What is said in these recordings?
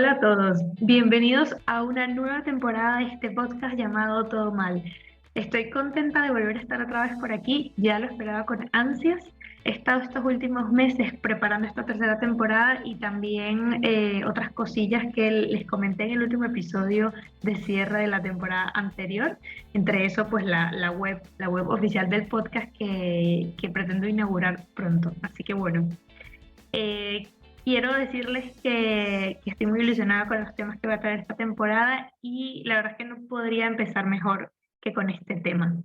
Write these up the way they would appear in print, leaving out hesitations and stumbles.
Hola a todos, bienvenidos a una nueva temporada de este podcast llamado Todo Mal. Estoy contenta de volver a estar otra vez por aquí, ya lo esperaba con ansias. He estado estos últimos meses preparando esta tercera temporada y también otras cosillas que les comenté en el último episodio de cierre de la temporada anterior. Entre eso, pues la web oficial del podcast que pretendo inaugurar pronto. Así que bueno. Eh, Quiero decirles que estoy muy ilusionada con los temas que va a traer esta temporada y la verdad es que no podría empezar mejor que con este tema.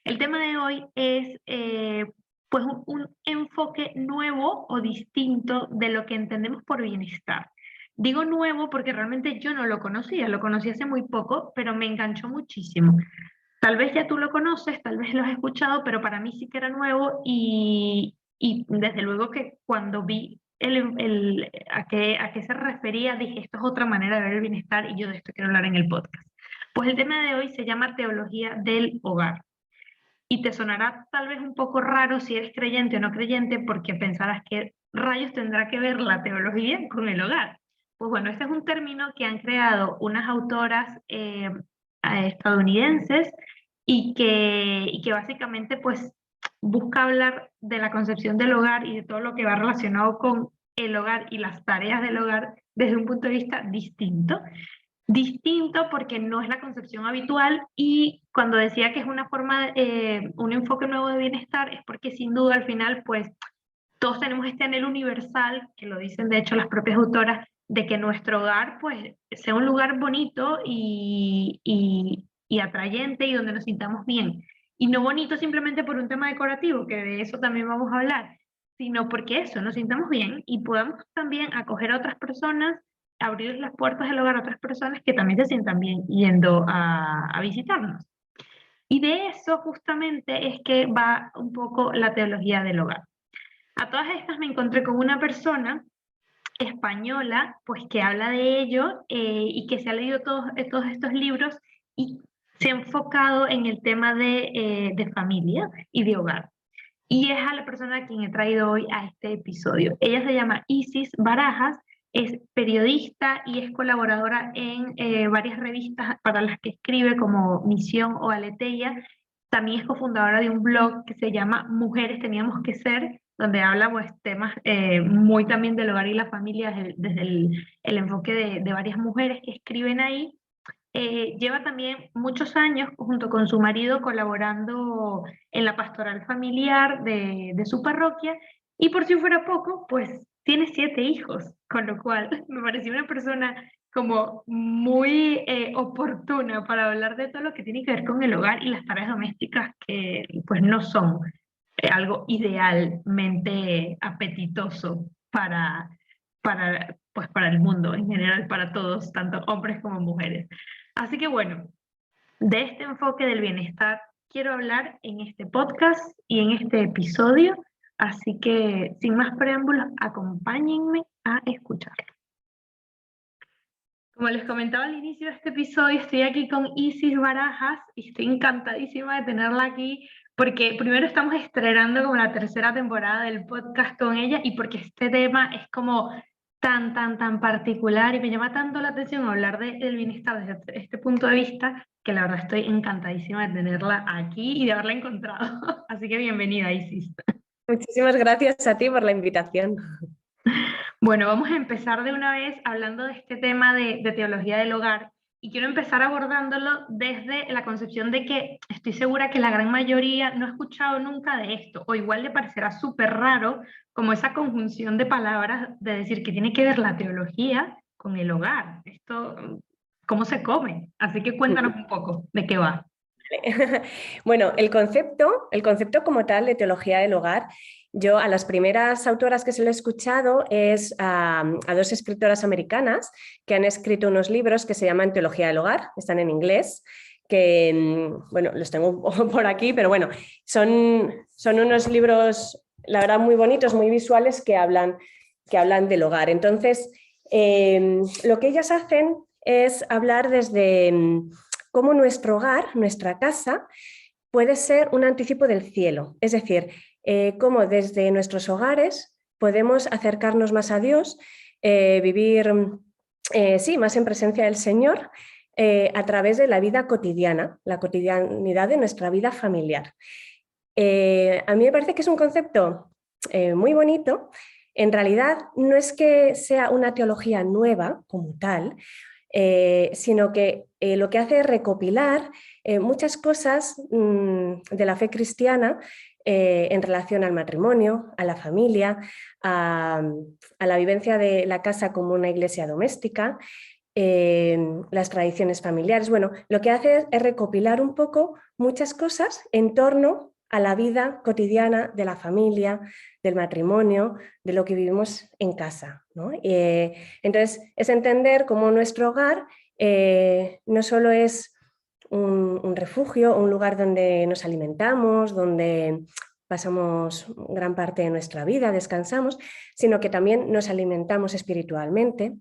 El tema de hoy es pues un enfoque nuevo o distinto de lo que entendemos por bienestar. Digo nuevo porque realmente yo no lo conocí hace muy poco, pero me enganchó muchísimo. Tal vez ya tú lo conoces, tal vez lo has escuchado, pero para mí sí que era nuevo y desde luego que cuando vi a qué se refería, dije, esto es otra manera de ver el bienestar y yo de esto quiero hablar en el podcast. Pues el tema de hoy se llama teología del hogar. Y te sonará tal vez un poco raro si eres creyente o no creyente porque pensarás que rayos tendrá que ver la teología con el hogar. Pues bueno, este es un término que han creado unas autoras estadounidenses y que básicamente pues busca hablar de la concepción del hogar y de todo lo que va relacionado con el hogar y las tareas del hogar desde un punto de vista distinto. Distinto porque no es la concepción habitual y cuando decía que es una forma, un enfoque nuevo de bienestar, es porque sin duda al final pues todos tenemos este anhelo universal, que lo dicen de hecho las propias autoras, de que nuestro hogar pues sea un lugar bonito y atrayente y donde nos sintamos bien. Y no bonito simplemente por un tema decorativo, que de eso también vamos a hablar, sino porque eso, nos sintamos bien y podamos también acoger a otras personas, abrir las puertas del hogar a otras personas que también se sientan bien yendo a visitarnos. Y de eso justamente es que va un poco la teología del hogar. A todas estas me encontré con una persona española, pues que habla de ello y que se ha leído todos estos libros y se ha enfocado en el tema de familia y de hogar. Y es a la persona a quien he traído hoy a este episodio. Ella se llama Isis Barajas, es periodista y es colaboradora en varias revistas para las que escribe como Misión o Aleteia. También es cofundadora de un blog que se llama Mujeres Teníamos que Ser, donde habla pues temas muy también del hogar y la familia desde el enfoque de varias mujeres que escriben ahí. Lleva también muchos años junto con su marido colaborando en la pastoral familiar de su parroquia y por si fuera poco, pues tiene 7 hijos, con lo cual me pareció una persona como muy oportuna para hablar de todo lo que tiene que ver con el hogar y las tareas domésticas que pues no son algo idealmente apetitoso para el mundo en general, para todos, tanto hombres como mujeres. Así que bueno, de este enfoque del bienestar quiero hablar en este podcast y en este episodio, así que sin más preámbulos, acompáñenme a escuchar. Como les comentaba al inicio de este episodio, estoy aquí con Isis Barajas y estoy encantadísima de tenerla aquí porque primero estamos estrenando como la tercera temporada del podcast con ella y porque este tema es como tan particular y me llama tanto la atención hablar del bienestar desde este punto de vista que la verdad estoy encantadísima de tenerla aquí y de haberla encontrado. Así que bienvenida, Isis. Muchísimas gracias a ti por la invitación. Bueno, vamos a empezar de una vez hablando de este tema de teología del hogar y quiero empezar abordándolo desde la concepción de que estoy segura que la gran mayoría no ha escuchado nunca de esto o igual le parecerá súper raro como esa conjunción de palabras de decir que tiene que ver la teología con el hogar. Esto, ¿cómo se come? Así que cuéntanos un poco de qué va. Bueno, el concepto como tal de teología del hogar, yo a las primeras autoras que se lo he escuchado es a dos escritoras americanas que han escrito unos libros que se llaman Teología del Hogar, están en inglés, que, bueno, los tengo por aquí, pero bueno, son unos libros, la verdad, muy bonitos, muy visuales que hablan del hogar. Entonces, lo que ellas hacen es hablar desde cómo nuestro hogar, nuestra casa, puede ser un anticipo del cielo. Es decir, cómo desde nuestros hogares podemos acercarnos más a Dios, vivir sí, más en presencia del Señor, a través de la vida cotidiana, la cotidianidad de nuestra vida familiar. A mí me parece que es un concepto muy bonito. En realidad no es que sea una teología nueva como tal, sino que lo que hace es recopilar muchas cosas de la fe cristiana en relación al matrimonio, a la familia, a la vivencia de la casa como una iglesia doméstica, las tradiciones familiares. Bueno, lo que hace es recopilar un poco muchas cosas en torno a la vida cotidiana de la familia, del matrimonio, de lo que vivimos en casa, ¿no? Entonces, es entender cómo nuestro hogar no solo es un refugio, un lugar donde nos alimentamos, donde pasamos gran parte de nuestra vida, descansamos, sino que también nos alimentamos espiritualmente,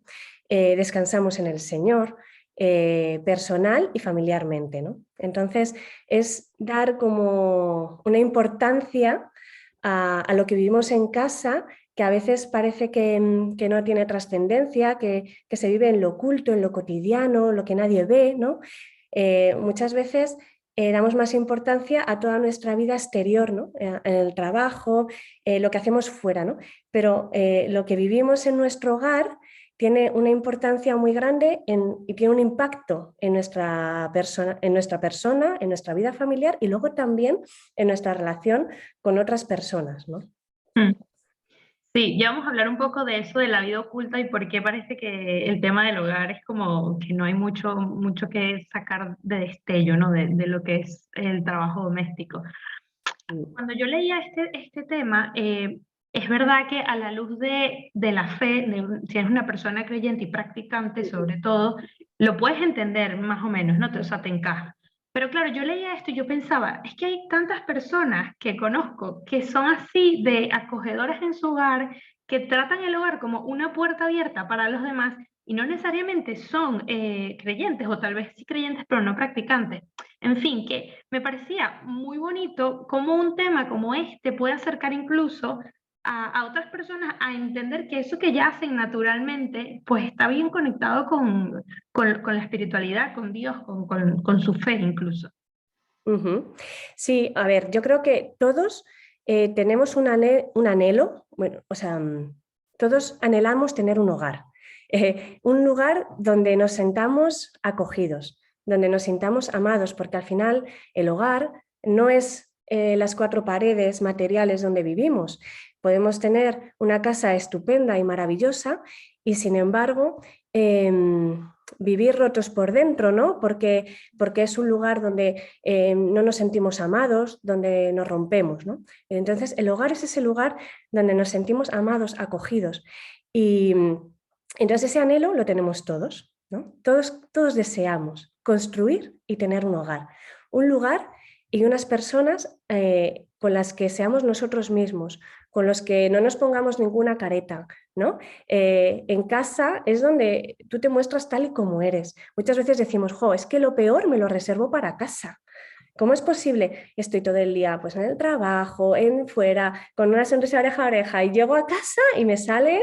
descansamos en el Señor, personal y familiarmente, ¿no? Entonces, es dar como una importancia a lo que vivimos en casa, que a veces parece que no tiene trascendencia, que se vive en lo oculto, en lo cotidiano, lo que nadie ve, ¿no? Muchas veces damos más importancia a toda nuestra vida exterior, ¿no? En el trabajo, lo que hacemos fuera, ¿no? Pero lo que vivimos en nuestro hogar tiene una importancia muy grande y tiene un impacto en nuestra persona, en nuestra vida familiar y luego también en nuestra relación con otras personas, ¿no? Mm. Sí, ya vamos a hablar un poco de eso de la vida oculta y por qué parece que el tema del hogar es como que no hay mucho que sacar de destello, ¿no? De lo que es el trabajo doméstico. Cuando yo leía este tema, es verdad que a la luz de la fe, si eres una persona creyente y practicante sobre todo, lo puedes entender más o menos, ¿no? O sea, te encaja. Pero claro, yo leía esto y yo pensaba, es que hay tantas personas que conozco que son así de acogedoras en su hogar, que tratan el hogar como una puerta abierta para los demás y no necesariamente son creyentes o tal vez sí creyentes pero no practicantes. En fin, que me parecía muy bonito cómo un tema como este puede acercar incluso a otras personas a entender que eso que ya hacen naturalmente, pues está bien conectado con la espiritualidad, con Dios, con su fe incluso. Uh-huh. Sí, a ver, yo creo que todos tenemos un anhelo, bueno, o sea, todos anhelamos tener un hogar, un lugar donde nos sentamos acogidos, donde nos sintamos amados, porque al final el hogar no es las cuatro paredes materiales donde vivimos. Podemos tener una casa estupenda y maravillosa y sin embargo vivir rotos por dentro, ¿no? Porque es un lugar donde no nos sentimos amados, donde nos rompemos, ¿no? Entonces, el hogar es ese lugar donde nos sentimos amados, acogidos. Y entonces ese anhelo lo tenemos todos, ¿no? Todos deseamos construir y tener un hogar. Un lugar y unas personas con las que seamos nosotros mismos, con los que no nos pongamos ninguna careta, ¿no? En casa es donde tú te muestras tal y como eres. Muchas veces decimos, jo, es que lo peor me lo reservo para casa. ¿Cómo es posible? Estoy todo el día pues, en el trabajo, en fuera, con una sonrisa oreja a oreja y llego a casa y me salen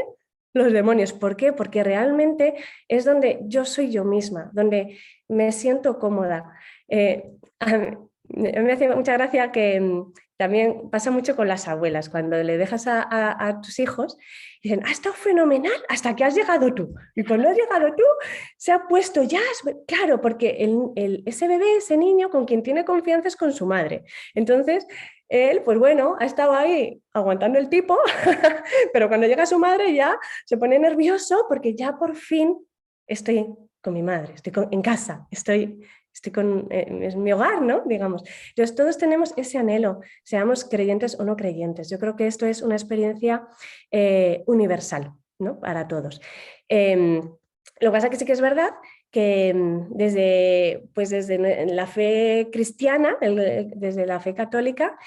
los demonios. ¿Por qué? Porque realmente es donde yo soy yo misma, donde me siento cómoda. Me hace mucha gracia que también pasa mucho con las abuelas, cuando le dejas a tus hijos, dicen, ha estado fenomenal hasta que has llegado tú. Y cuando has llegado tú, se ha puesto ya, claro, porque ese bebé, ese niño con quien tiene confianza es con su madre. Entonces, él, pues bueno, ha estado ahí aguantando el tipo, pero cuando llega su madre ya se pone nervioso porque ya por fin estoy con mi madre, estoy en casa, estoy es mi hogar, ¿no? Digamos. Entonces, todos tenemos ese anhelo, seamos creyentes o no creyentes. Yo creo que esto es una experiencia universal, ¿no? Para todos. Lo que pasa es que sí que es verdad que desde la fe cristiana, desde la fe católica,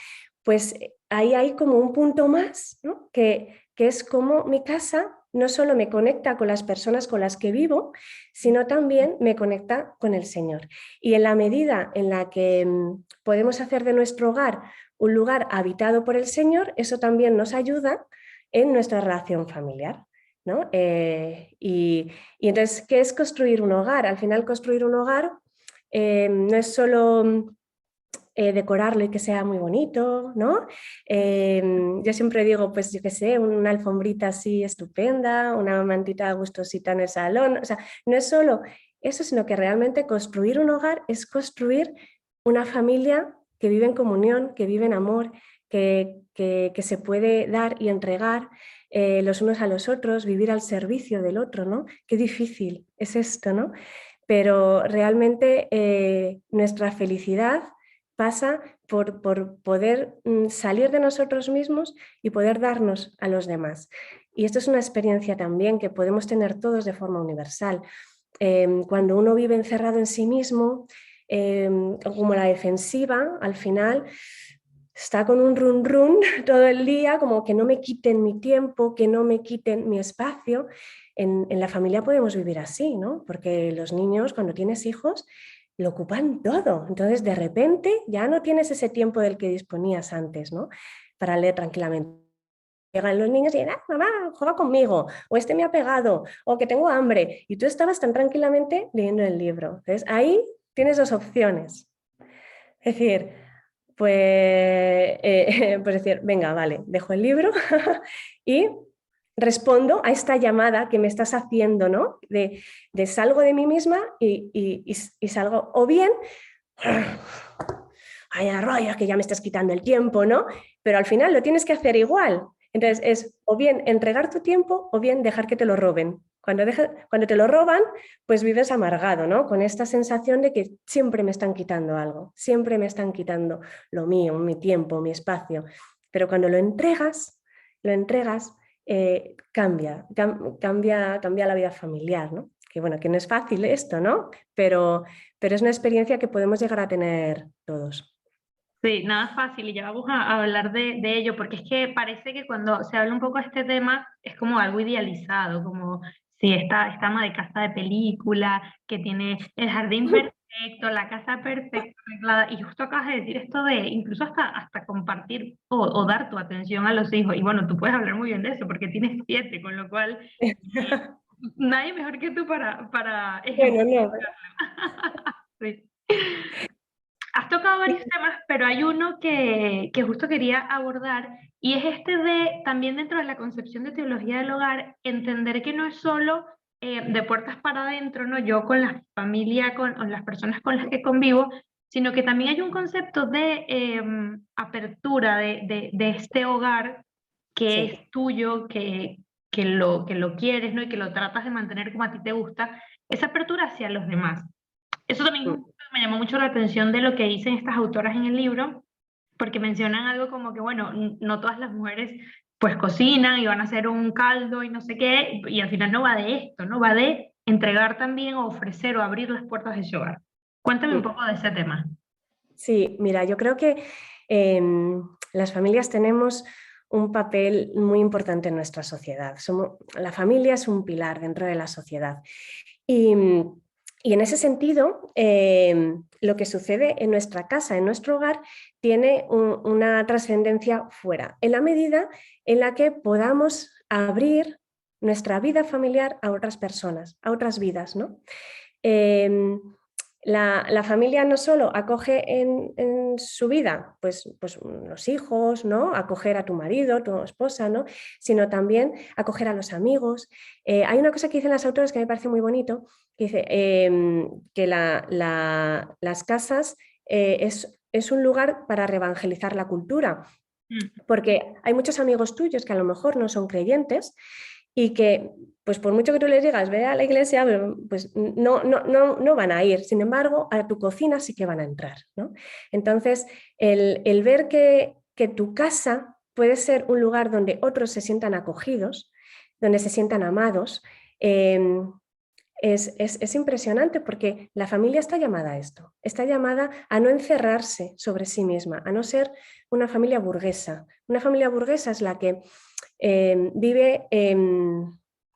pues ahí hay como un punto más, ¿no? que es como mi casa no solo me conecta con las personas con las que vivo, sino también me conecta con el Señor. Y en la medida en la que podemos hacer de nuestro hogar un lugar habitado por el Señor, eso también nos ayuda en nuestra relación familiar. ¿no? Y entonces, ¿qué es construir un hogar? Al final, construir un hogar no es solo decorarlo y que sea muy bonito, ¿no? Yo siempre digo, pues yo qué sé, una alfombrita así estupenda, una mantita gustosita en el salón, o sea, no es solo eso, sino que realmente construir un hogar es construir una familia que vive en comunión, que vive en amor, que se puede dar y entregar los unos a los otros, vivir al servicio del otro, ¿no? Qué difícil es esto, ¿no? Pero realmente nuestra felicidad pasa por poder salir de nosotros mismos y poder darnos a los demás. Y esto es una experiencia también que podemos tener todos de forma universal. Cuando uno vive encerrado en sí mismo, como la defensiva, al final está con un run run todo el día, como que no me quiten mi tiempo, que no me quiten mi espacio. En la familia podemos vivir así, ¿no? Porque los niños, cuando tienes hijos, lo ocupan todo. Entonces, de repente, ya no tienes ese tiempo del que disponías antes, ¿no? Para leer tranquilamente. Llegan los niños y dicen, mamá, juega conmigo, o este me ha pegado, o que tengo hambre. Y tú estabas tan tranquilamente leyendo el libro. Entonces, ahí tienes dos opciones. Es decir, pues decir, venga, vale, dejo el libro y respondo a esta llamada que me estás haciendo, ¿no? De salgo de mí misma y salgo, o bien, ay, arroyo, que ya me estás quitando el tiempo, ¿no? Pero al final lo tienes que hacer igual. Entonces es o bien entregar tu tiempo o bien dejar que te lo roben. Cuando te lo roban, pues vives amargado, ¿no? Con esta sensación de que siempre me están quitando algo, siempre me están quitando lo mío, mi tiempo, mi espacio. Pero cuando lo entregas, cambia la vida familiar, ¿no? Que bueno, que no es fácil esto, ¿no? Pero es una experiencia que podemos llegar a tener todos. Sí, nada fácil y ya vamos a hablar de ello, porque es que parece que cuando se habla un poco de este tema es como algo idealizado, como si esta ama de casa de película, que tiene el jardín perfecto, la casa perfecta, arreglada, y justo acabas de decir esto de incluso hasta compartir o dar tu atención a los hijos, y bueno, tú puedes hablar muy bien de eso porque tienes 7, con lo cual nadie mejor que tú para Bueno, ejemplificarlo. no. Sí. Has tocado varios temas, pero hay uno que justo quería abordar y es este de, también dentro de la concepción de teología del hogar, entender que no es solo de puertas para adentro, ¿no? Yo con la familia, con las personas con las que convivo, sino que también hay un concepto de apertura de este hogar que Sí. es tuyo, que lo quieres, ¿no? Y que lo tratas de mantener como a ti te gusta, esa apertura hacia los demás. Eso también Mm. me llamó mucho la atención de lo que dicen estas autoras en el libro, porque mencionan algo como que, bueno, no todas las mujeres pues cocinan y van a hacer un caldo y no sé qué, y al final no va de esto, ¿no? Va de entregar también o ofrecer o abrir las puertas de su hogar. Cuéntame un Mm. poco de ese tema. Sí, mira, yo creo que las familias tenemos un papel muy importante en nuestra sociedad. La familia es un pilar dentro de la sociedad. Y, y en ese sentido, lo que sucede en nuestra casa, en nuestro hogar, tiene una trascendencia fuera, en la medida en la que podamos abrir nuestra vida familiar a otras personas, a otras vidas, ¿no? La familia no solo acoge en su vida pues los hijos, ¿no? Acoger a tu marido, tu esposa, ¿no? Sino también acoger a los amigos. Hay una cosa que dicen las autoras que me parece muy bonito, que dice que las casas es un lugar para reevangelizar la cultura, porque hay muchos amigos tuyos que a lo mejor no son creyentes y que, pues por mucho que tú les digas, ve a la iglesia, pues no van a ir. Sin embargo, a tu cocina sí que van a entrar, ¿no? Entonces, el ver que tu casa puede ser un lugar donde otros se sientan acogidos, donde se sientan amados, es impresionante porque la familia está llamada a esto, está llamada a no encerrarse sobre sí misma, a no ser una familia burguesa. Una familia burguesa es la que vive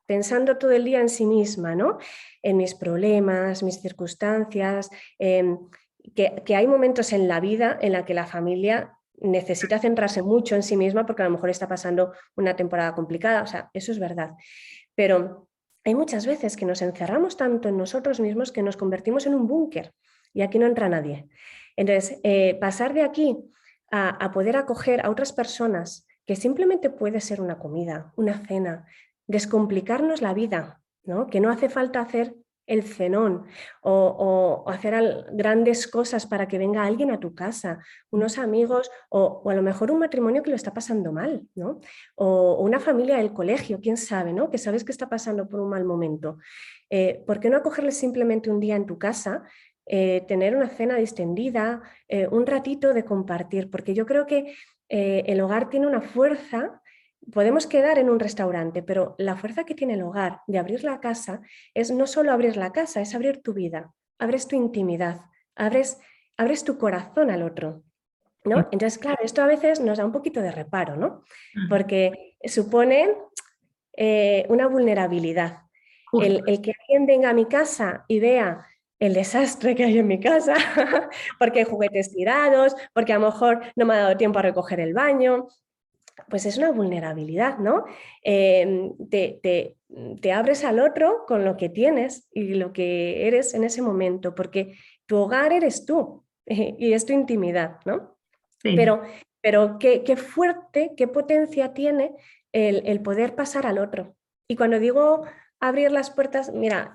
pensando todo el día en sí misma, ¿no? En mis problemas, mis circunstancias, que hay momentos en la vida en la que la familia necesita centrarse mucho en sí misma porque a lo mejor está pasando una temporada complicada, o sea, eso es verdad. pero hay muchas veces que nos encerramos tanto en nosotros mismos que nos convertimos en un búnker y aquí no entra nadie. Entonces, pasar de aquí a poder acoger a otras personas, que simplemente puede ser una comida, una cena, descomplicarnos la vida, ¿no? Que no hace falta hacer el cenón o hacer grandes cosas para que venga alguien a tu casa, unos amigos o a lo mejor un matrimonio que lo está pasando mal, ¿no? O una familia del colegio, quién sabe, ¿no? Que sabes que está pasando por un mal momento. ¿Por qué no acogerles simplemente un día en tu casa? Tener una cena distendida, un ratito de compartir, porque yo creo que el hogar tiene una fuerza. Podemos quedar en un restaurante, pero la fuerza que tiene el hogar de abrir la casa es no solo abrir la casa, es abrir tu vida, abres tu intimidad, abres tu corazón al otro, ¿no? Entonces, claro, esto a veces nos da un poquito de reparo, ¿no? Porque supone una vulnerabilidad. Justo. El que alguien venga a mi casa y vea el desastre que hay en mi casa, porque hay juguetes tirados, porque a lo mejor no me ha dado tiempo a recoger el baño, pues es una vulnerabilidad, ¿no? Te abres al otro con lo que tienes y lo que eres en ese momento, porque tu hogar eres tú y es tu intimidad, ¿no? Sí. Pero qué fuerte, qué potencia tiene el poder pasar al otro. Y cuando digo abrir las puertas, mira,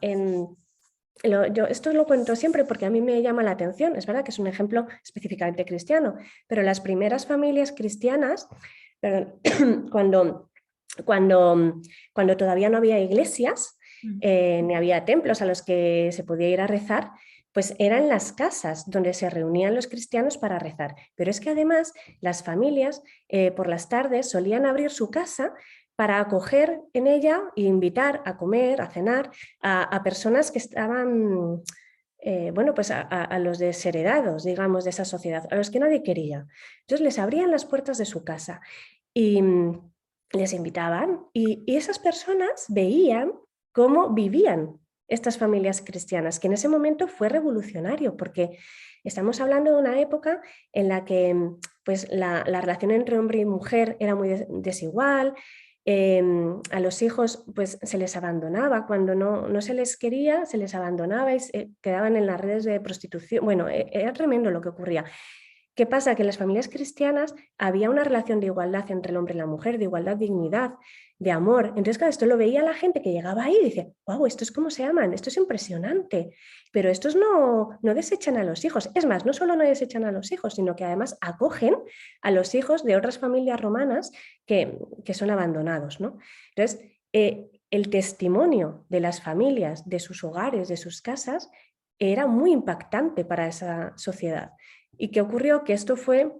yo esto lo cuento siempre porque a mí me llama la atención, es verdad que es un ejemplo específicamente cristiano, pero las primeras familias cristianas, perdón, cuando, cuando todavía no había iglesias, ni había templos a los que se podía ir a rezar, pues eran las casas donde se reunían los cristianos para rezar. Pero es que además las familias por las tardes solían abrir su casa para acoger en ella e invitar a comer, a cenar a personas que estaban, bueno, pues a los desheredados, digamos, de esa sociedad, a los que nadie quería. Entonces les abrían las puertas de su casa y les invitaban y esas personas veían cómo vivían estas familias cristianas, que en ese momento fue revolucionario, porque estamos hablando de una época en la que pues, la relación entre hombre y mujer era muy desigual, a los hijos pues, se les abandonaba, cuando no se les quería, se les abandonaba y quedaban en las redes de prostitución. Bueno, era tremendo lo que ocurría. ¿Qué pasa? Que en las familias cristianas había una relación de igualdad entre el hombre y la mujer, de igualdad, dignidad, de amor. Entonces, claro, esto lo veía la gente que llegaba ahí y dice, wow, ¿estos cómo se aman? Esto es impresionante. Pero estos no desechan a los hijos. Es más, no solo no desechan a los hijos, sino que además acogen a los hijos de otras familias romanas que son abandonados, ¿no? Entonces, el testimonio de las familias, de sus hogares, de sus casas, era muy impactante para esa sociedad. ¿Y qué ocurrió? Que esto fue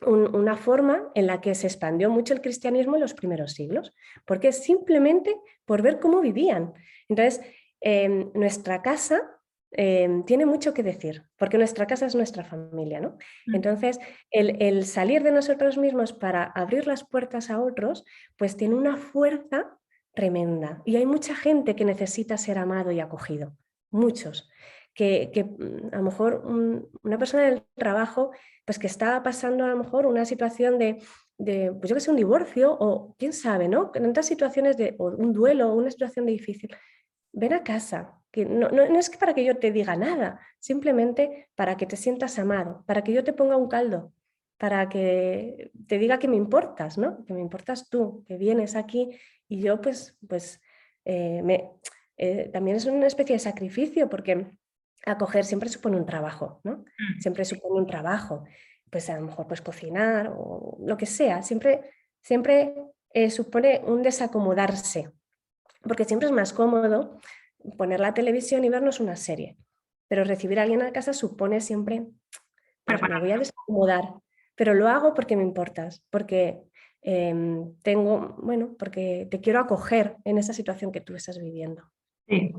una forma en la que se expandió mucho el cristianismo en los primeros siglos, porque simplemente por ver cómo vivían. Entonces, nuestra casa tiene mucho que decir, porque nuestra casa es nuestra familia, ¿no? Entonces, el salir de nosotros mismos para abrir las puertas a otros, pues tiene una fuerza tremenda. Y hay mucha gente que necesita ser amado y acogido, muchos. Que a lo mejor una persona del trabajo pues que está pasando a lo mejor una situación pues yo que sé, un divorcio o quién sabe, ¿no? En tantas situaciones de o un duelo o una situación difícil, ven a casa, que no es que para que yo te diga nada, simplemente para que te sientas amado, para que yo te ponga un caldo, para que te diga que me importas, ¿no? Que me importas tú, que vienes aquí y yo pues también es una especie de sacrificio porque acoger siempre supone un trabajo, ¿no? Siempre supone un trabajo, pues a lo mejor pues cocinar o lo que sea, siempre supone un desacomodarse, porque siempre es más cómodo poner la televisión y vernos una serie, pero recibir a alguien a casa supone siempre, pues me voy a desacomodar, pero lo hago porque me importas, porque porque te quiero acoger en esa situación que tú estás viviendo. Sí.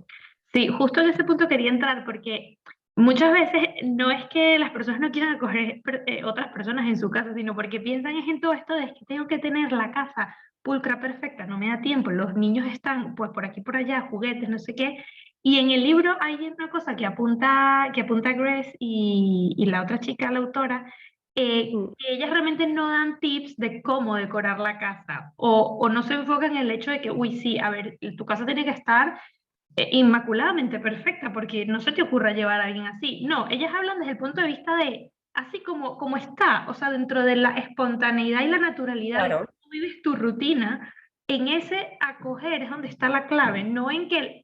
Sí, justo en ese punto quería entrar porque muchas veces no es que las personas no quieran acoger otras personas en su casa, sino porque piensan es en todo esto de que tengo que tener la casa pulcra perfecta, no me da tiempo, los niños están pues por aquí por allá, juguetes, no sé qué. Y en el libro hay una cosa que apunta Grace y la otra chica, la autora, que ellas realmente no dan tips de cómo decorar la casa o no se enfocan en el hecho de que, uy, sí, a ver, tu casa tiene que estar inmaculadamente perfecta porque no se te ocurra llevar a alguien así. No, ellas hablan desde el punto de vista de así como está, o sea, dentro de la espontaneidad y la naturalidad de Claro. cómo vives tu rutina, en ese acoger es donde está la clave, no en que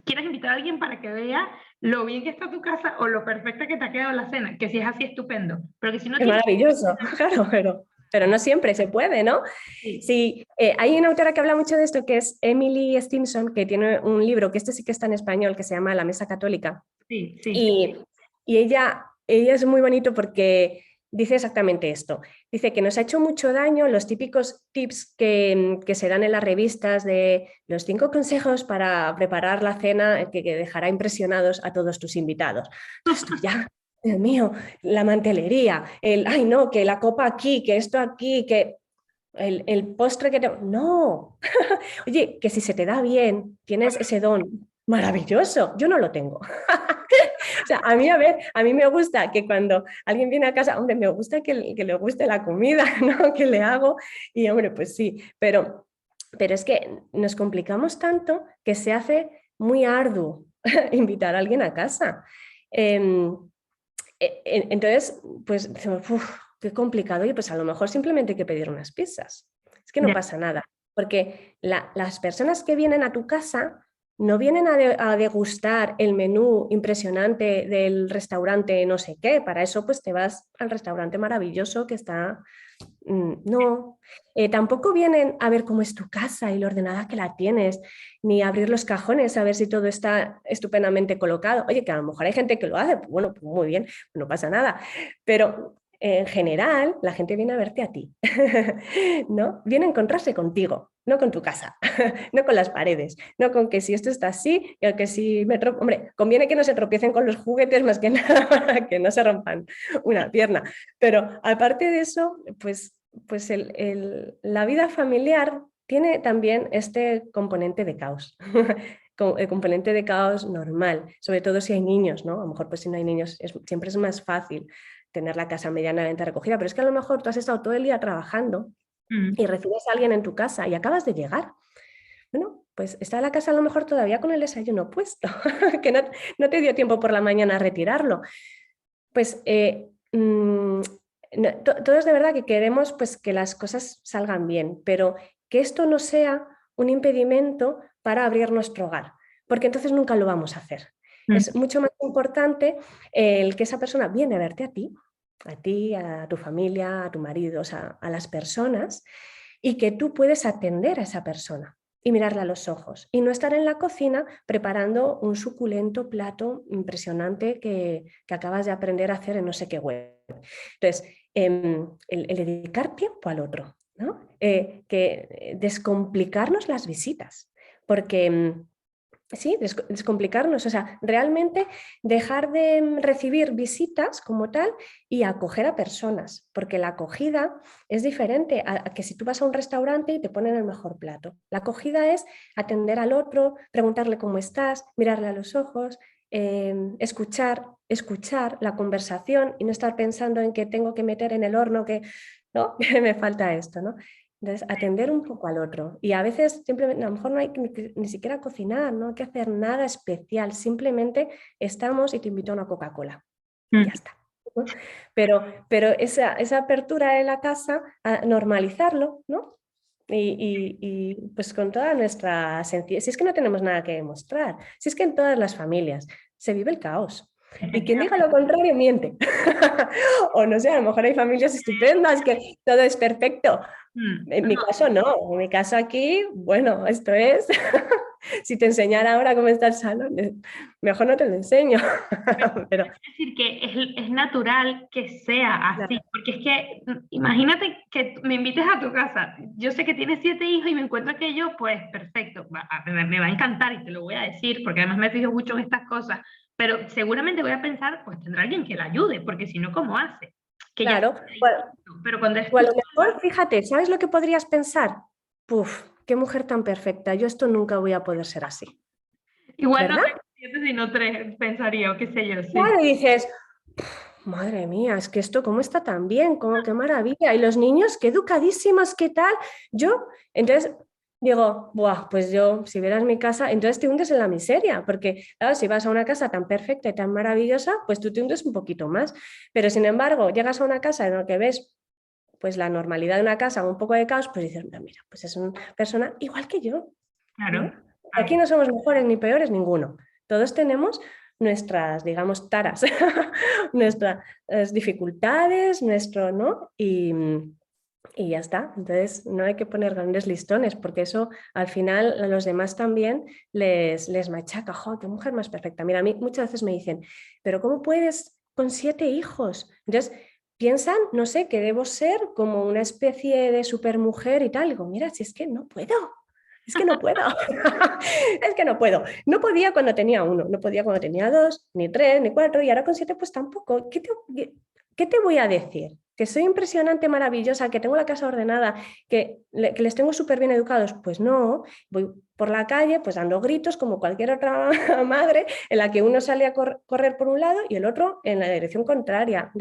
quieras invitar a alguien para que vea lo bien que está tu casa o lo perfecta que te ha quedado la cena, que si es así estupendo, pero que si no Es tienes... maravilloso, claro, pero no siempre se puede, ¿no? Sí, Sí, hay una autora que habla mucho de esto, que es Emily Stimson, que tiene un libro, que este sí que está en español, que se llama La Mesa Católica. sí, sí. Y, y ella es muy bonito porque dice exactamente esto. Dice que nos ha hecho mucho daño los típicos tips que se dan en las revistas de los 5 consejos para preparar la cena que dejará impresionados a todos tus invitados. Esto ya, Dios mío, la mantelería, ay no, que la copa aquí, que esto aquí, que el postre que te... No, oye, que si se te da bien, tienes ese don maravilloso, yo no lo tengo. O sea, a mí, a ver, a mí me gusta que cuando alguien viene a casa, hombre, me gusta que le guste la comida, ¿no? Que le hago y, hombre, pues sí, pero es que nos complicamos tanto que se hace muy arduo invitar a alguien a casa. Em, entonces, pues, decimos, "Uf, qué complicado, y pues a lo mejor simplemente hay que pedir unas pizzas. Es que no Ya. pasa nada, porque las personas que vienen a tu casa no vienen a degustar el menú impresionante del restaurante no sé qué, para eso pues te vas al restaurante maravilloso que está... No, tampoco vienen a ver cómo es tu casa y lo ordenada que la tienes, ni a abrir los cajones a ver si todo está estupendamente colocado. Oye, que a lo mejor hay gente que lo hace, pues bueno, pues muy bien, no pasa nada, pero en general la gente viene a verte a ti, ¿no? Viene a encontrarse contigo, no con tu casa, no con las paredes, no con que si esto está así, y que si me hombre, conviene que no se tropiecen con los juguetes más que nada para que no se rompan una pierna, pero aparte de eso, pues la vida familiar tiene también este componente de caos, el componente de caos normal, sobre todo si hay niños, ¿no? A lo mejor pues si no hay niños siempre es más fácil tener la casa medianamente recogida, pero es que a lo mejor tú has estado todo el día trabajando Mm. y recibes a alguien en tu casa y acabas de llegar. Bueno, pues está la casa a lo mejor todavía con el desayuno puesto, que no te dio tiempo por la mañana a retirarlo. Pues todos de verdad que queremos pues, que las cosas salgan bien, pero que esto no sea un impedimento para abrir nuestro hogar, porque entonces nunca lo vamos a hacer. Mm. Es mucho más importante el que esa persona viene a verte a ti, a tu familia, a tu marido, o sea, a las personas, y que tú puedes atender a esa persona y mirarla a los ojos y no estar en la cocina preparando un suculento plato impresionante que acabas de aprender a hacer en no sé qué web. Entonces, el dedicar tiempo al otro, ¿no? Descomplicarnos las visitas, porque... Sí, descomplicarnos, o sea, realmente dejar de recibir visitas como tal y acoger a personas, porque la acogida es diferente a que si tú vas a un restaurante y te ponen el mejor plato. La acogida es atender al otro, preguntarle cómo estás, mirarle a los ojos, escuchar la conversación y no estar pensando en que tengo que meter en el horno que, ¿no? me falta esto, ¿no? Entonces, atender un poco al otro. Y a veces simplemente, a lo mejor no hay ni siquiera cocinar, no hay que hacer nada especial, simplemente estamos y te invito a una Coca-Cola. Y ya Mm. está. ¿No? Pero esa apertura de la casa, a normalizarlo, ¿no? Pues con toda nuestra sencillez, si es que no tenemos nada que demostrar, si es que en todas las familias se vive el caos. Y quien diga lo contrario miente. O no sé, a lo mejor hay familias estupendas que todo es perfecto. Mm. En mi caso no, en mi caso aquí, bueno, esto es, si te enseñara ahora cómo está el salón, mejor no te lo enseño. Pero, Es decir, que es natural que sea así, claro, porque es que imagínate que me invites a tu casa, yo sé que tienes 7 hijos y me encuentro aquello, pues perfecto, me va a encantar y te lo voy a decir, porque además me fijo mucho en estas cosas, pero seguramente voy a pensar, pues tendrá alguien que la ayude, porque si no, ¿cómo hace? Que ya claro. está Bueno, distinto, pero cuando es o a tú lo sola, mejor, fíjate, ¿sabes lo que podrías pensar? Puf, qué mujer tan perfecta, yo esto nunca voy a poder ser así, igual no ¿verdad? tengo 7 sino 3, pensaría, o qué sé yo, sí. Claro, y dices, madre mía, es que esto cómo está tan bien, cómo, qué maravilla. Y los niños, qué educadísimos, qué tal. Yo, entonces, digo, buah, pues yo, si vieras mi casa, entonces te hundes en la miseria, porque claro, si vas a una casa tan perfecta y tan maravillosa, pues tú te hundes un poquito más. Pero sin embargo, llegas a una casa en la que ves pues la normalidad de una casa, un poco de caos, pues dices, "No, mira, pues es una persona igual que yo, Claro, ¿no? Aquí claro. no somos mejores ni peores ninguno. Todos tenemos nuestras, digamos, taras, nuestras dificultades, nuestro, ¿no? Y ya está. Entonces, no hay que poner grandes listones, porque eso al final a los demás también les machaca. ¡Jo, qué mujer más perfecta! Mira, a mí muchas veces me dicen, ¿pero cómo puedes con 7 hijos? Entonces, piensan, no sé, que debo ser como una especie de supermujer y tal. Y digo, mira, si es que no puedo. Es que no puedo, es que no puedo. No podía cuando tenía 1, no podía cuando tenía 2, ni 3, ni 4, y ahora con 7 pues tampoco. ¿Qué te voy a decir? ¿Que soy impresionante, maravillosa, que tengo la casa ordenada, que les tengo súper bien educados? Pues no, voy por la calle pues dando gritos como cualquier otra madre, en la que uno sale a correr por un lado y el otro en la dirección contraria.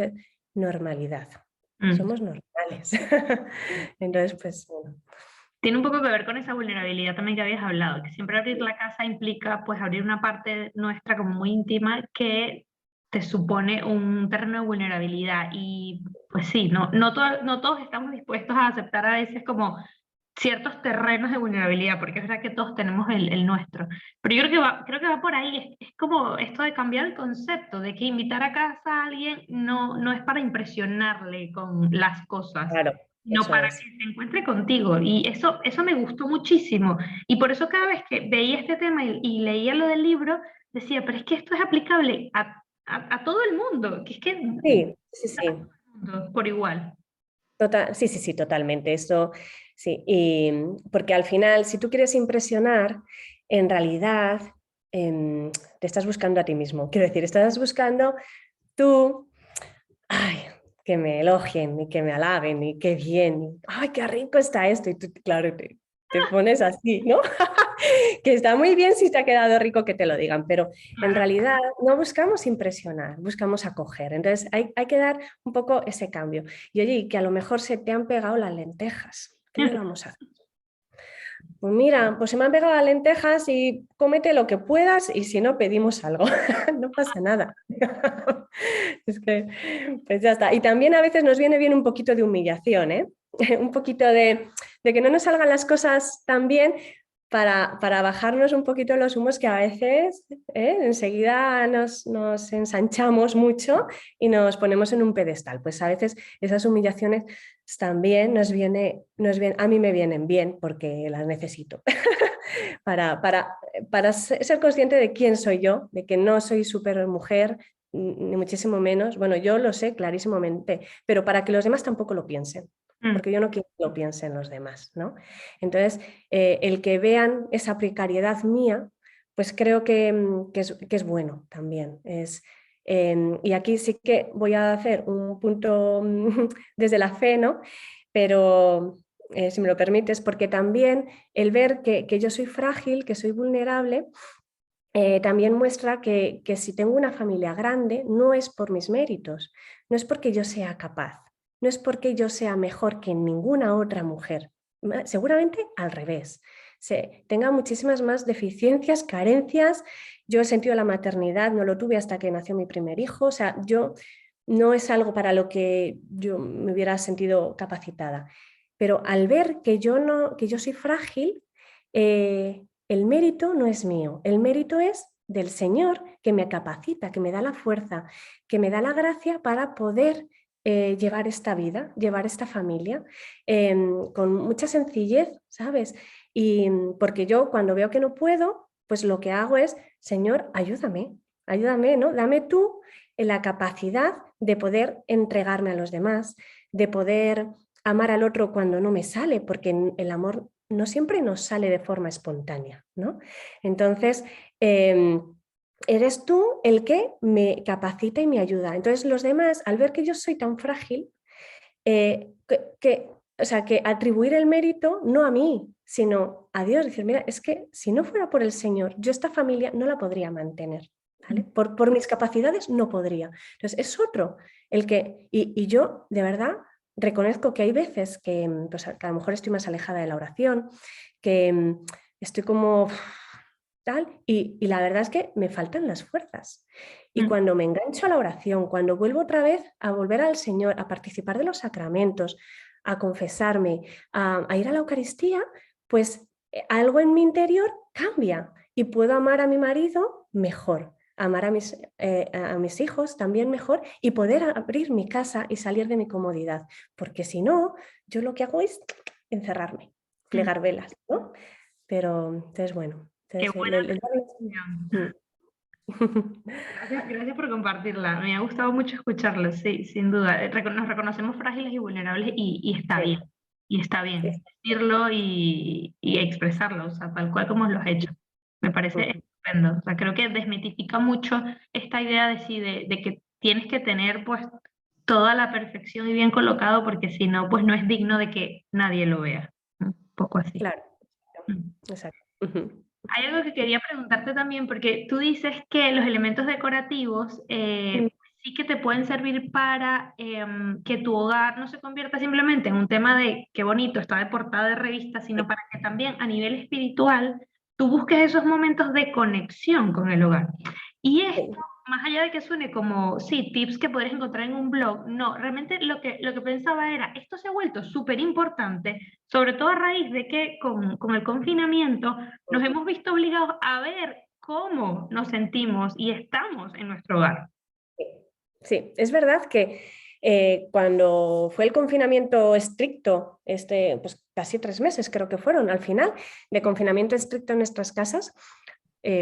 Normalidad. Mm. Somos normales. Entonces, pues bueno. Tiene un poco que ver con esa vulnerabilidad también que habías hablado, que siempre abrir la casa implica pues abrir una parte nuestra como muy íntima que te supone un terreno de vulnerabilidad. Y pues sí, no todos estamos dispuestos a aceptar a veces como ciertos terrenos de vulnerabilidad, porque es verdad que todos tenemos el nuestro. Pero yo creo que va por ahí, es como esto de cambiar el concepto, de que invitar a casa a alguien no es para impresionarle con las cosas, Claro, sino eso para es. que se encuentre contigo. Y eso me gustó muchísimo. Y por eso cada vez que veía este tema y leía lo del libro, decía, pero es que esto es aplicable a todo el mundo, que es que Sí, sí, sí. por igual. Sí, sí, sí, totalmente. Eso, sí. Y, porque al final, si tú quieres impresionar, en realidad te estás buscando a ti mismo. Quiero decir, estás buscando tú, ay, que me elogien y que me alaben y qué bien, y, ay, qué rico está esto. Y tú, claro, te pones así, ¿no? Que está muy bien si te ha quedado rico que te lo digan, pero en Claro. realidad no buscamos impresionar, buscamos acoger. Entonces hay que dar un poco ese cambio. Y oye, y que a lo mejor se te han pegado las lentejas. ¿Qué le vamos a hacer? Pues mira, pues se me han pegado las lentejas y cómete lo que puedas y si no pedimos algo. No pasa nada. Es que, pues ya está. Y también a veces nos viene bien un poquito de humillación, ¿eh? Un poquito de que no nos salgan las cosas tan bien para bajarnos un poquito los humos que a veces enseguida nos ensanchamos mucho y nos ponemos en un pedestal. Pues a veces esas humillaciones también nos vienen, a mí me vienen bien porque las necesito para ser consciente de quién soy yo, de que no soy súper mujer, ni muchísimo menos. Bueno, yo lo sé clarísimamente, pero para que los demás tampoco lo piensen, Mm. porque yo no quiero que lo piensen los demás, ¿no? Entonces, el que vean esa precariedad mía, pues creo que es bueno también. Y aquí sí que voy a hacer un punto desde la fe, ¿no? Pero si me lo permites, porque también el ver que yo soy frágil, que soy vulnerable, también muestra que si tengo una familia grande no es por mis méritos, no es porque yo sea capaz, no es porque yo sea mejor que ninguna otra mujer, seguramente al revés. Tenga muchísimas más deficiencias, carencias. Yo he sentido la maternidad, no lo tuve hasta que nació mi primer hijo, o sea, yo no es algo para lo que yo me hubiera sentido capacitada. Pero al ver que yo soy frágil, el mérito no es mío, el mérito es del Señor que me capacita, que me da la fuerza, que me da la gracia para poder llevar esta vida, llevar esta familia con mucha sencillez, ¿sabes? Y porque yo cuando veo que no puedo, pues lo que hago es, Señor, ayúdame, ayúdame, ¿no? Dame tú la capacidad de poder entregarme a los demás, de poder amar al otro cuando no me sale, porque el amor no siempre nos sale de forma espontánea, ¿no? Entonces, eres tú el que me capacita y me ayuda. Entonces, los demás, al ver que yo soy tan frágil, o sea, que atribuir el mérito no a mí, sino a Dios. Decir, mira, es que si no fuera por el Señor, yo esta familia no la podría mantener. ¿vale? Por mis capacidades no podría. Entonces es otro el que, y yo de verdad reconozco que hay veces que, pues, que a lo mejor estoy más alejada de la oración, que estoy como tal, y la verdad es que me faltan las fuerzas. Y cuando me engancho a la oración, cuando vuelvo otra vez a volver al Señor, a participar de los sacramentos, a confesarme, a ir a la Eucaristía, pues algo en mi interior cambia y puedo amar a mi marido mejor, amar a mis hijos también mejor y poder abrir mi casa y salir de mi comodidad. Porque si no, yo lo que hago es encerrarme, plegar velas, ¿no? Pero entonces, bueno, Qué entonces, buena reflexión. Gracias, gracias por compartirla. Me ha gustado mucho escucharlo, sí, sin duda. Nos reconocemos frágiles y vulnerables y está sí, bien. Y está sí, bien decirlo y expresarlo, o sea, tal cual como lo has hecho. Me parece estupendo. O sea, creo que desmitifica mucho esta idea de, sí, de que tienes que tener pues toda la perfección y bien colocado, porque si no, pues no es digno de que nadie lo vea. Un poco así. claro, Mm. exacto. Hay algo que quería preguntarte también, porque tú dices que los elementos decorativos sí que te pueden servir para que tu hogar no se convierta simplemente en un tema de qué bonito, está de portada de revista, sino para que también a nivel espiritual tú busques esos momentos de conexión con el hogar. Y esto, más allá de que suene como, sí, tips que podrías encontrar en un blog, no, realmente lo que pensaba era, esto se ha vuelto súper importante, sobre todo a raíz de que con el confinamiento nos hemos visto obligados a ver cómo nos sentimos y estamos en nuestro hogar. Sí, es verdad que cuando fue el confinamiento estricto, pues casi 3 meses creo que fueron al final, de confinamiento estricto en nuestras casas,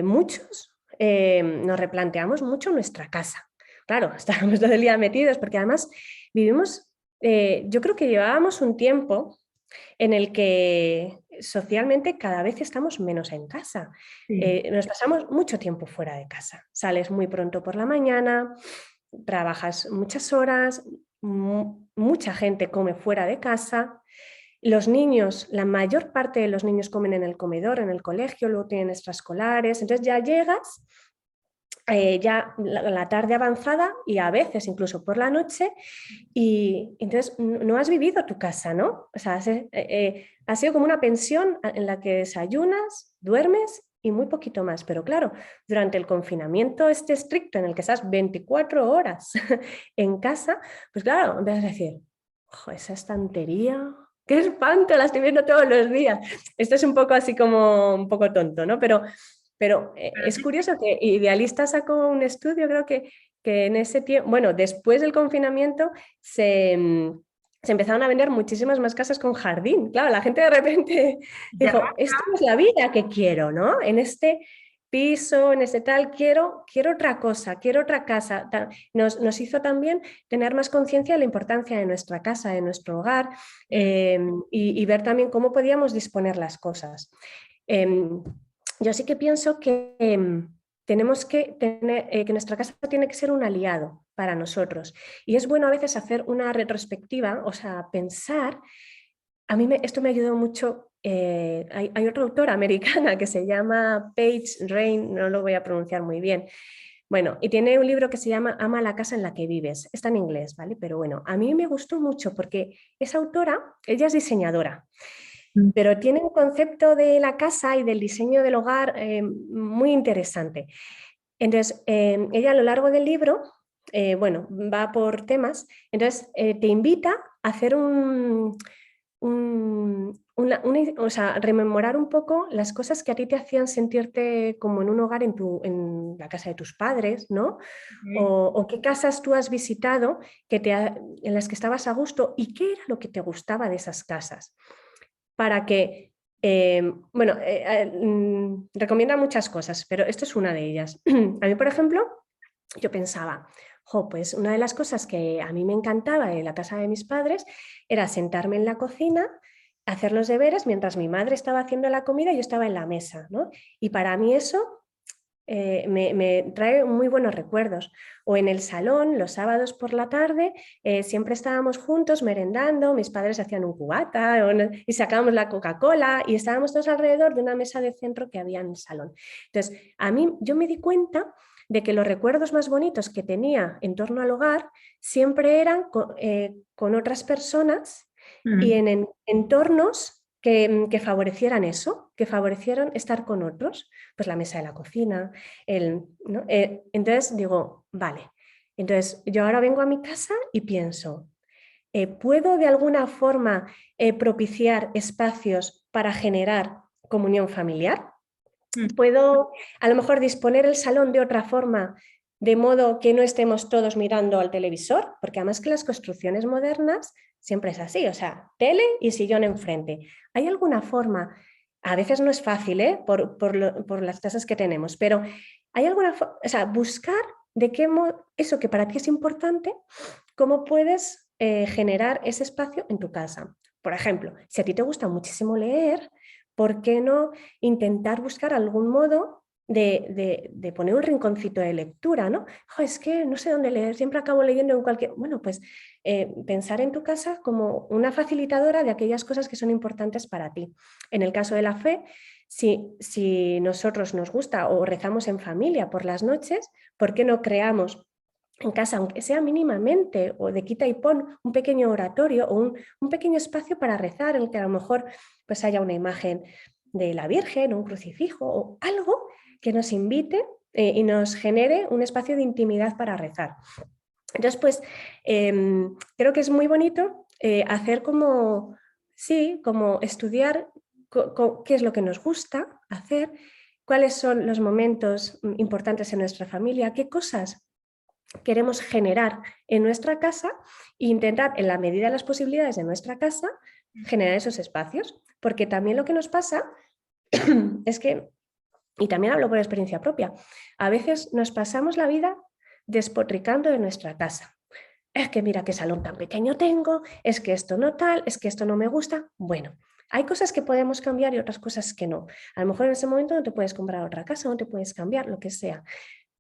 muchos nos replanteamos mucho nuestra casa. Claro, estábamos todo el día metidos porque además vivimos, yo creo que llevábamos un tiempo en el que socialmente cada vez estamos menos en casa. Sí. Nos pasamos mucho tiempo fuera de casa. Sales muy pronto por la mañana, trabajas muchas horas, mucha gente come fuera de casa. Los niños, la mayor parte de los niños comen en el comedor, en el colegio, luego tienen extraescolares. Entonces ya llegas ya la tarde avanzada y a veces incluso por la noche y entonces no has vivido tu casa, ¿no? O sea, ha sido como una pensión en la que desayunas, duermes y muy poquito más. Pero claro, durante el confinamiento este estricto en el que estás 24 horas en casa, pues claro, empiezas a decir, ojo, esa estantería, qué espanto, la estoy viendo todos los días. Esto es un poco así como un poco tonto, ¿no? Pero Pero es sí, curioso que Idealista sacó un estudio, creo que en ese tiempo, bueno, después del confinamiento se empezaron a vender muchísimas más casas con jardín. Claro, la gente de repente ya, dijo, esto no es la vida que quiero, ¿no? En este piso, en este tal, quiero otra cosa, quiero otra casa. Nos hizo también tener más conciencia de la importancia de nuestra casa, de nuestro hogar y ver también cómo podíamos disponer las cosas. Yo sí que pienso que tenemos que tener, que nuestra casa tiene que ser un aliado para nosotros. Y es bueno a veces hacer una retrospectiva, o sea, pensar. Esto me ayudó mucho. Hay otra autora americana que se llama Paige Rain, no lo voy a pronunciar muy bien. Bueno, y tiene un libro que se llama Ama la casa en la que vives. Está en inglés, ¿vale? Pero bueno, a mí me gustó mucho porque esa autora, ella es diseñadora pero tiene un concepto de la casa y del diseño del hogar muy interesante. Entonces, ella a lo largo del libro, bueno, va por temas, entonces te invita a hacer o sea, rememorar un poco las cosas que a ti te hacían sentirte como en un hogar en la casa de tus padres, ¿no? O qué casas tú has visitado en las que estabas a gusto y qué era lo que te gustaba de esas casas para que, bueno, recomienda muchas cosas, pero esto es una de ellas. A mí, por ejemplo, yo pensaba, pues una de las cosas que a mí me encantaba de la casa de mis padres era sentarme en la cocina, hacer los deberes mientras mi madre estaba haciendo la comida y yo estaba en la mesa, ¿no? Y para mí eso me trae muy buenos recuerdos. O en el salón, los sábados por la tarde, siempre estábamos juntos merendando, mis padres hacían un cubata y sacábamos la Coca-Cola y estábamos todos alrededor de una mesa de centro que había en el salón. Entonces, a mí yo me di cuenta de que los recuerdos más bonitos que tenía en torno al hogar siempre eran con otras personas y en entornos que favorecieran eso, que favorecieran estar con otros, pues la mesa de la cocina, ¿no? Entonces digo, vale, entonces yo ahora vengo a mi casa y pienso, ¿puedo de alguna forma propiciar espacios para generar comunión familiar? ¿Puedo a lo mejor disponer el salón de otra forma, de modo que no estemos todos mirando al televisor? Porque además que las construcciones modernas siempre es así, o sea, tele y sillón enfrente. ¿Hay alguna forma? A veces no es fácil, por las casas que tenemos, pero hay alguna forma, o sea, buscar de qué modo, eso que para ti es importante, cómo puedes generar ese espacio en tu casa. Por ejemplo, si a ti te gusta muchísimo leer, ¿por qué no intentar buscar algún modo de poner un rinconcito de lectura, ¿no? Es que no sé dónde leer, siempre acabo leyendo en cualquier... Bueno, pues pensar en tu casa como una facilitadora de aquellas cosas que son importantes para ti. En el caso de la fe, si nosotros nos gusta o rezamos en familia por las noches, ¿por qué no creamos en casa, aunque sea mínimamente, o de quita y pon, un pequeño oratorio o un pequeño espacio para rezar, en el que a lo mejor pues haya una imagen de la Virgen, un crucifijo o algo que nos invite y nos genere un espacio de intimidad para rezar? Entonces, pues creo que es muy bonito hacer como, sí, como estudiar qué es lo que nos gusta hacer, cuáles son los momentos importantes en nuestra familia, qué cosas queremos generar en nuestra casa e intentar, en la medida de las posibilidades de nuestra casa, generar esos espacios. Porque también lo que nos pasa es que, y también hablo por experiencia propia, a veces nos pasamos la vida despotricando de nuestra casa. Es que mira qué salón tan pequeño tengo, es que esto no tal, es que esto no me gusta. Bueno, hay cosas que podemos cambiar y otras cosas que no. A lo mejor en ese momento no te puedes comprar otra casa, no te puedes cambiar, lo que sea.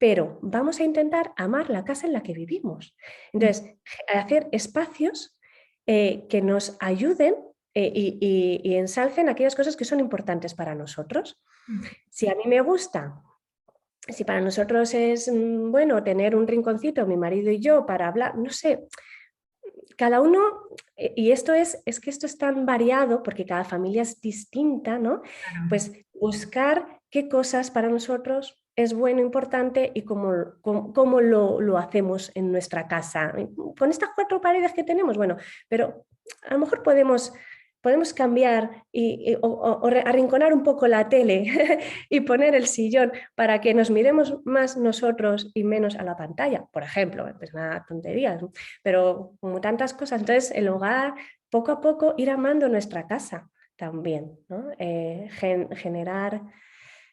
Pero vamos a intentar amar la casa en la que vivimos. Entonces, hacer espacios que nos ayuden y ensalcen aquellas cosas que son importantes para nosotros. Si a mí me gusta, si para nosotros es bueno tener un rinconcito, mi marido y yo, para hablar, no sé, cada uno, y esto es que esto es tan variado porque cada familia es distinta, ¿no? Pues buscar qué cosas para nosotros es bueno, importante y cómo lo hacemos en nuestra casa. Con estas 4 paredes que tenemos, bueno, pero a lo mejor podemos cambiar o arrinconar un poco la tele y poner el sillón para que nos miremos más nosotros y menos a la pantalla, por ejemplo, pues nada, tonterías, ¿no? Pero como tantas cosas, entonces el hogar, poco a poco ir amando nuestra casa también, ¿no? Generar...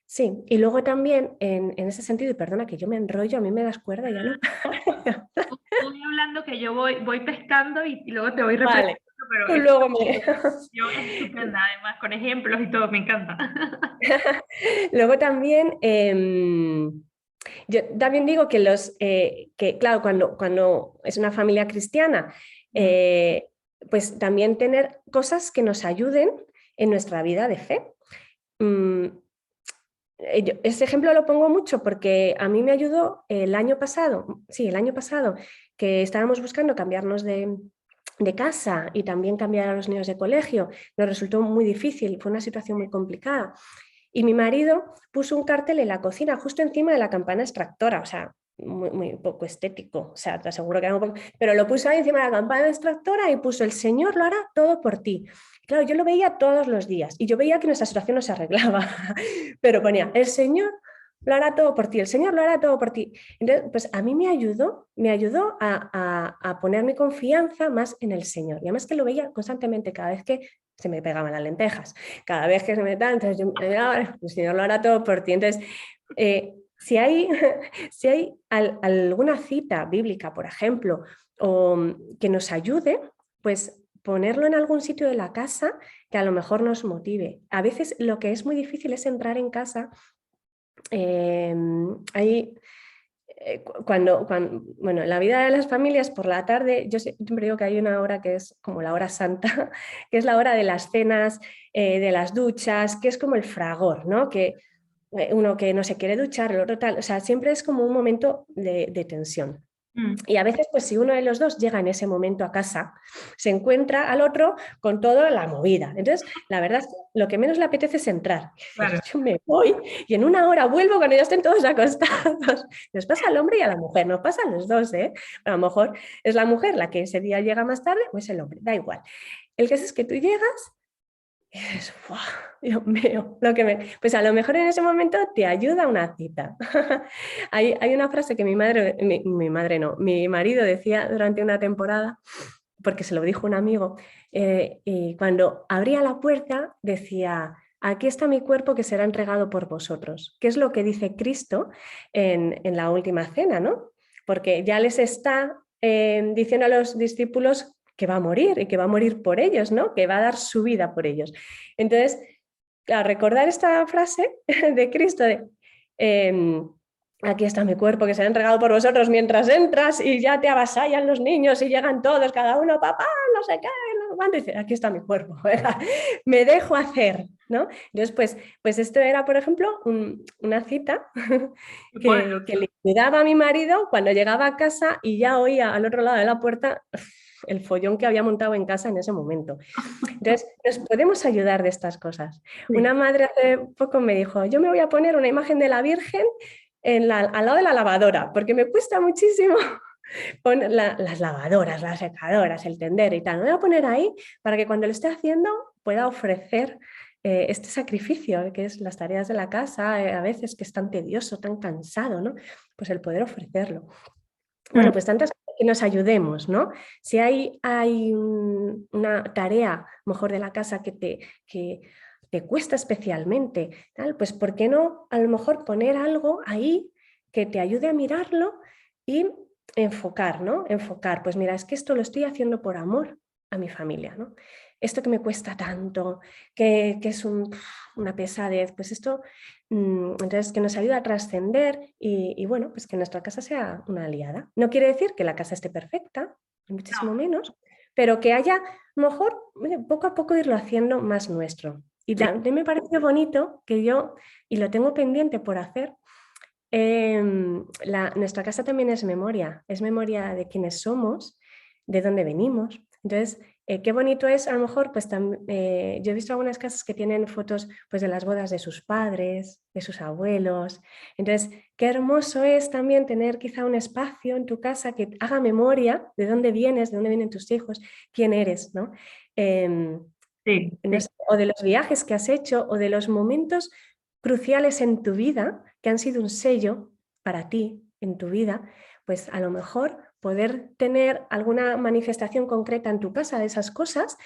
Sí, y luego también en ese sentido, y perdona que yo me enrollo, a mí me das cuerda y ya no. Estoy hablando que yo voy pescando y luego te voy Vale, repitiendo, pero tú luego me... yo es estupenda, además, con ejemplos y todo, me encanta. Luego también, yo también digo que que claro, cuando es una familia cristiana, pues también tener cosas que nos ayuden en nuestra vida de fe. Ese ejemplo lo pongo mucho porque a mí me ayudó el año pasado, que estábamos buscando cambiarnos de casa y también cambiar a los niños de colegio. Nos resultó muy difícil, fue una situación muy complicada. Y mi marido puso un cartel en la cocina justo encima de la campana extractora, o sea, muy poco estético, o sea, te aseguro que era un poco, pero lo puso ahí encima de la campana extractora y puso: el Señor lo hará todo por ti. Claro, yo lo veía todos los días y yo veía que nuestra situación no se arreglaba, pero ponía: el Señor lo hará todo por ti, el Señor lo hará todo por ti. Entonces, pues a mí me ayudó a poner mi confianza más en el Señor. Y además que lo veía constantemente cada vez que se me pegaban las lentejas, cada vez que se me da, entonces yo, el Señor lo hará todo por ti. Entonces, si hay, si hay alguna cita bíblica, por ejemplo, o que nos ayude, pues ponerlo en algún sitio de la casa que a lo mejor nos motive. A veces lo que es muy difícil es entrar en casa. Bueno, en la vida de las familias por la tarde, yo siempre digo que hay una hora que es como la hora santa, que es la hora de las cenas, de las duchas, que es como el fragor, ¿no? Que uno que no se quiere duchar, el otro tal, o sea, siempre es como un momento de tensión. Y a veces, pues si uno de los dos llega en ese momento a casa, se encuentra al otro con toda la movida. Entonces, la verdad es que lo que menos le apetece es entrar. Claro. Yo me voy y en una hora vuelvo cuando ya estén todos acostados. Nos pasa al hombre y a la mujer, nos pasa a los dos, ¿eh? A lo mejor es la mujer la que ese día llega más tarde o es el hombre, da igual. El caso es que tú llegas y dices, ¡buah! Dios mío, pues a lo mejor en ese momento te ayuda una cita. Hay una frase que mi madre no, mi marido decía durante una temporada, porque se lo dijo un amigo, y cuando abría la puerta decía, aquí está mi cuerpo que será entregado por vosotros, que es lo que dice Cristo en la última cena, ¿no? Porque ya les está diciendo a los discípulos que va a morir y que va a morir por ellos, ¿no? Que va a dar su vida por ellos. Entonces, a recordar esta frase de Cristo de aquí está mi cuerpo que será entregado por vosotros mientras entras y ya te avasallan los niños y llegan todos, cada uno, papá, no sé qué, no sé cuánto, y dice, aquí está mi cuerpo, me dejo hacer, ¿no? Entonces, pues esto era, por ejemplo, una cita que le cuidaba a mi marido cuando llegaba a casa y ya oía al otro lado de la puerta el follón que había montado en casa en ese momento. Entonces, nos podemos ayudar de estas cosas. Sí. Una madre hace poco me dijo, yo me voy a poner una imagen de la Virgen al lado de la lavadora, porque me cuesta muchísimo poner las lavadoras, las secadoras, el tender y tal. Me voy a poner ahí para que cuando lo esté haciendo pueda ofrecer este sacrificio, que es las tareas de la casa, a veces que es tan tedioso, tan cansado, ¿no? Pues el poder ofrecerlo. Bueno, pues tantas cosas que nos ayudemos, ¿no? Si hay una tarea, mejor de la casa, que te cuesta especialmente, tal, pues ¿por qué no a lo mejor poner algo ahí que te ayude a mirarlo y enfocar, ¿no? Enfocar, pues mira, es que esto lo estoy haciendo por amor a mi familia, ¿no? Esto que me cuesta tanto, que es una pesadez, pues esto, entonces que nos ayuda a trascender y bueno, pues que nuestra casa sea una aliada. No quiere decir que la casa esté perfecta, ni muchísimo menos, pero que haya, mejor, poco a poco irlo haciendo más nuestro. Y también me parece bonito que yo, y lo tengo pendiente por hacer, nuestra casa también es memoria de quiénes somos, de dónde venimos. Entonces, qué bonito es, a lo mejor, pues yo he visto algunas casas que tienen fotos pues, de las bodas de sus padres, de sus abuelos. Entonces, qué hermoso es también tener quizá un espacio en tu casa que haga memoria de dónde vienes, de dónde vienen tus hijos, quién eres, ¿no? No sé, o de los viajes que has hecho o de los momentos cruciales en tu vida que han sido un sello para ti en tu vida, pues a lo mejor poder tener alguna manifestación concreta en tu casa de esas cosas,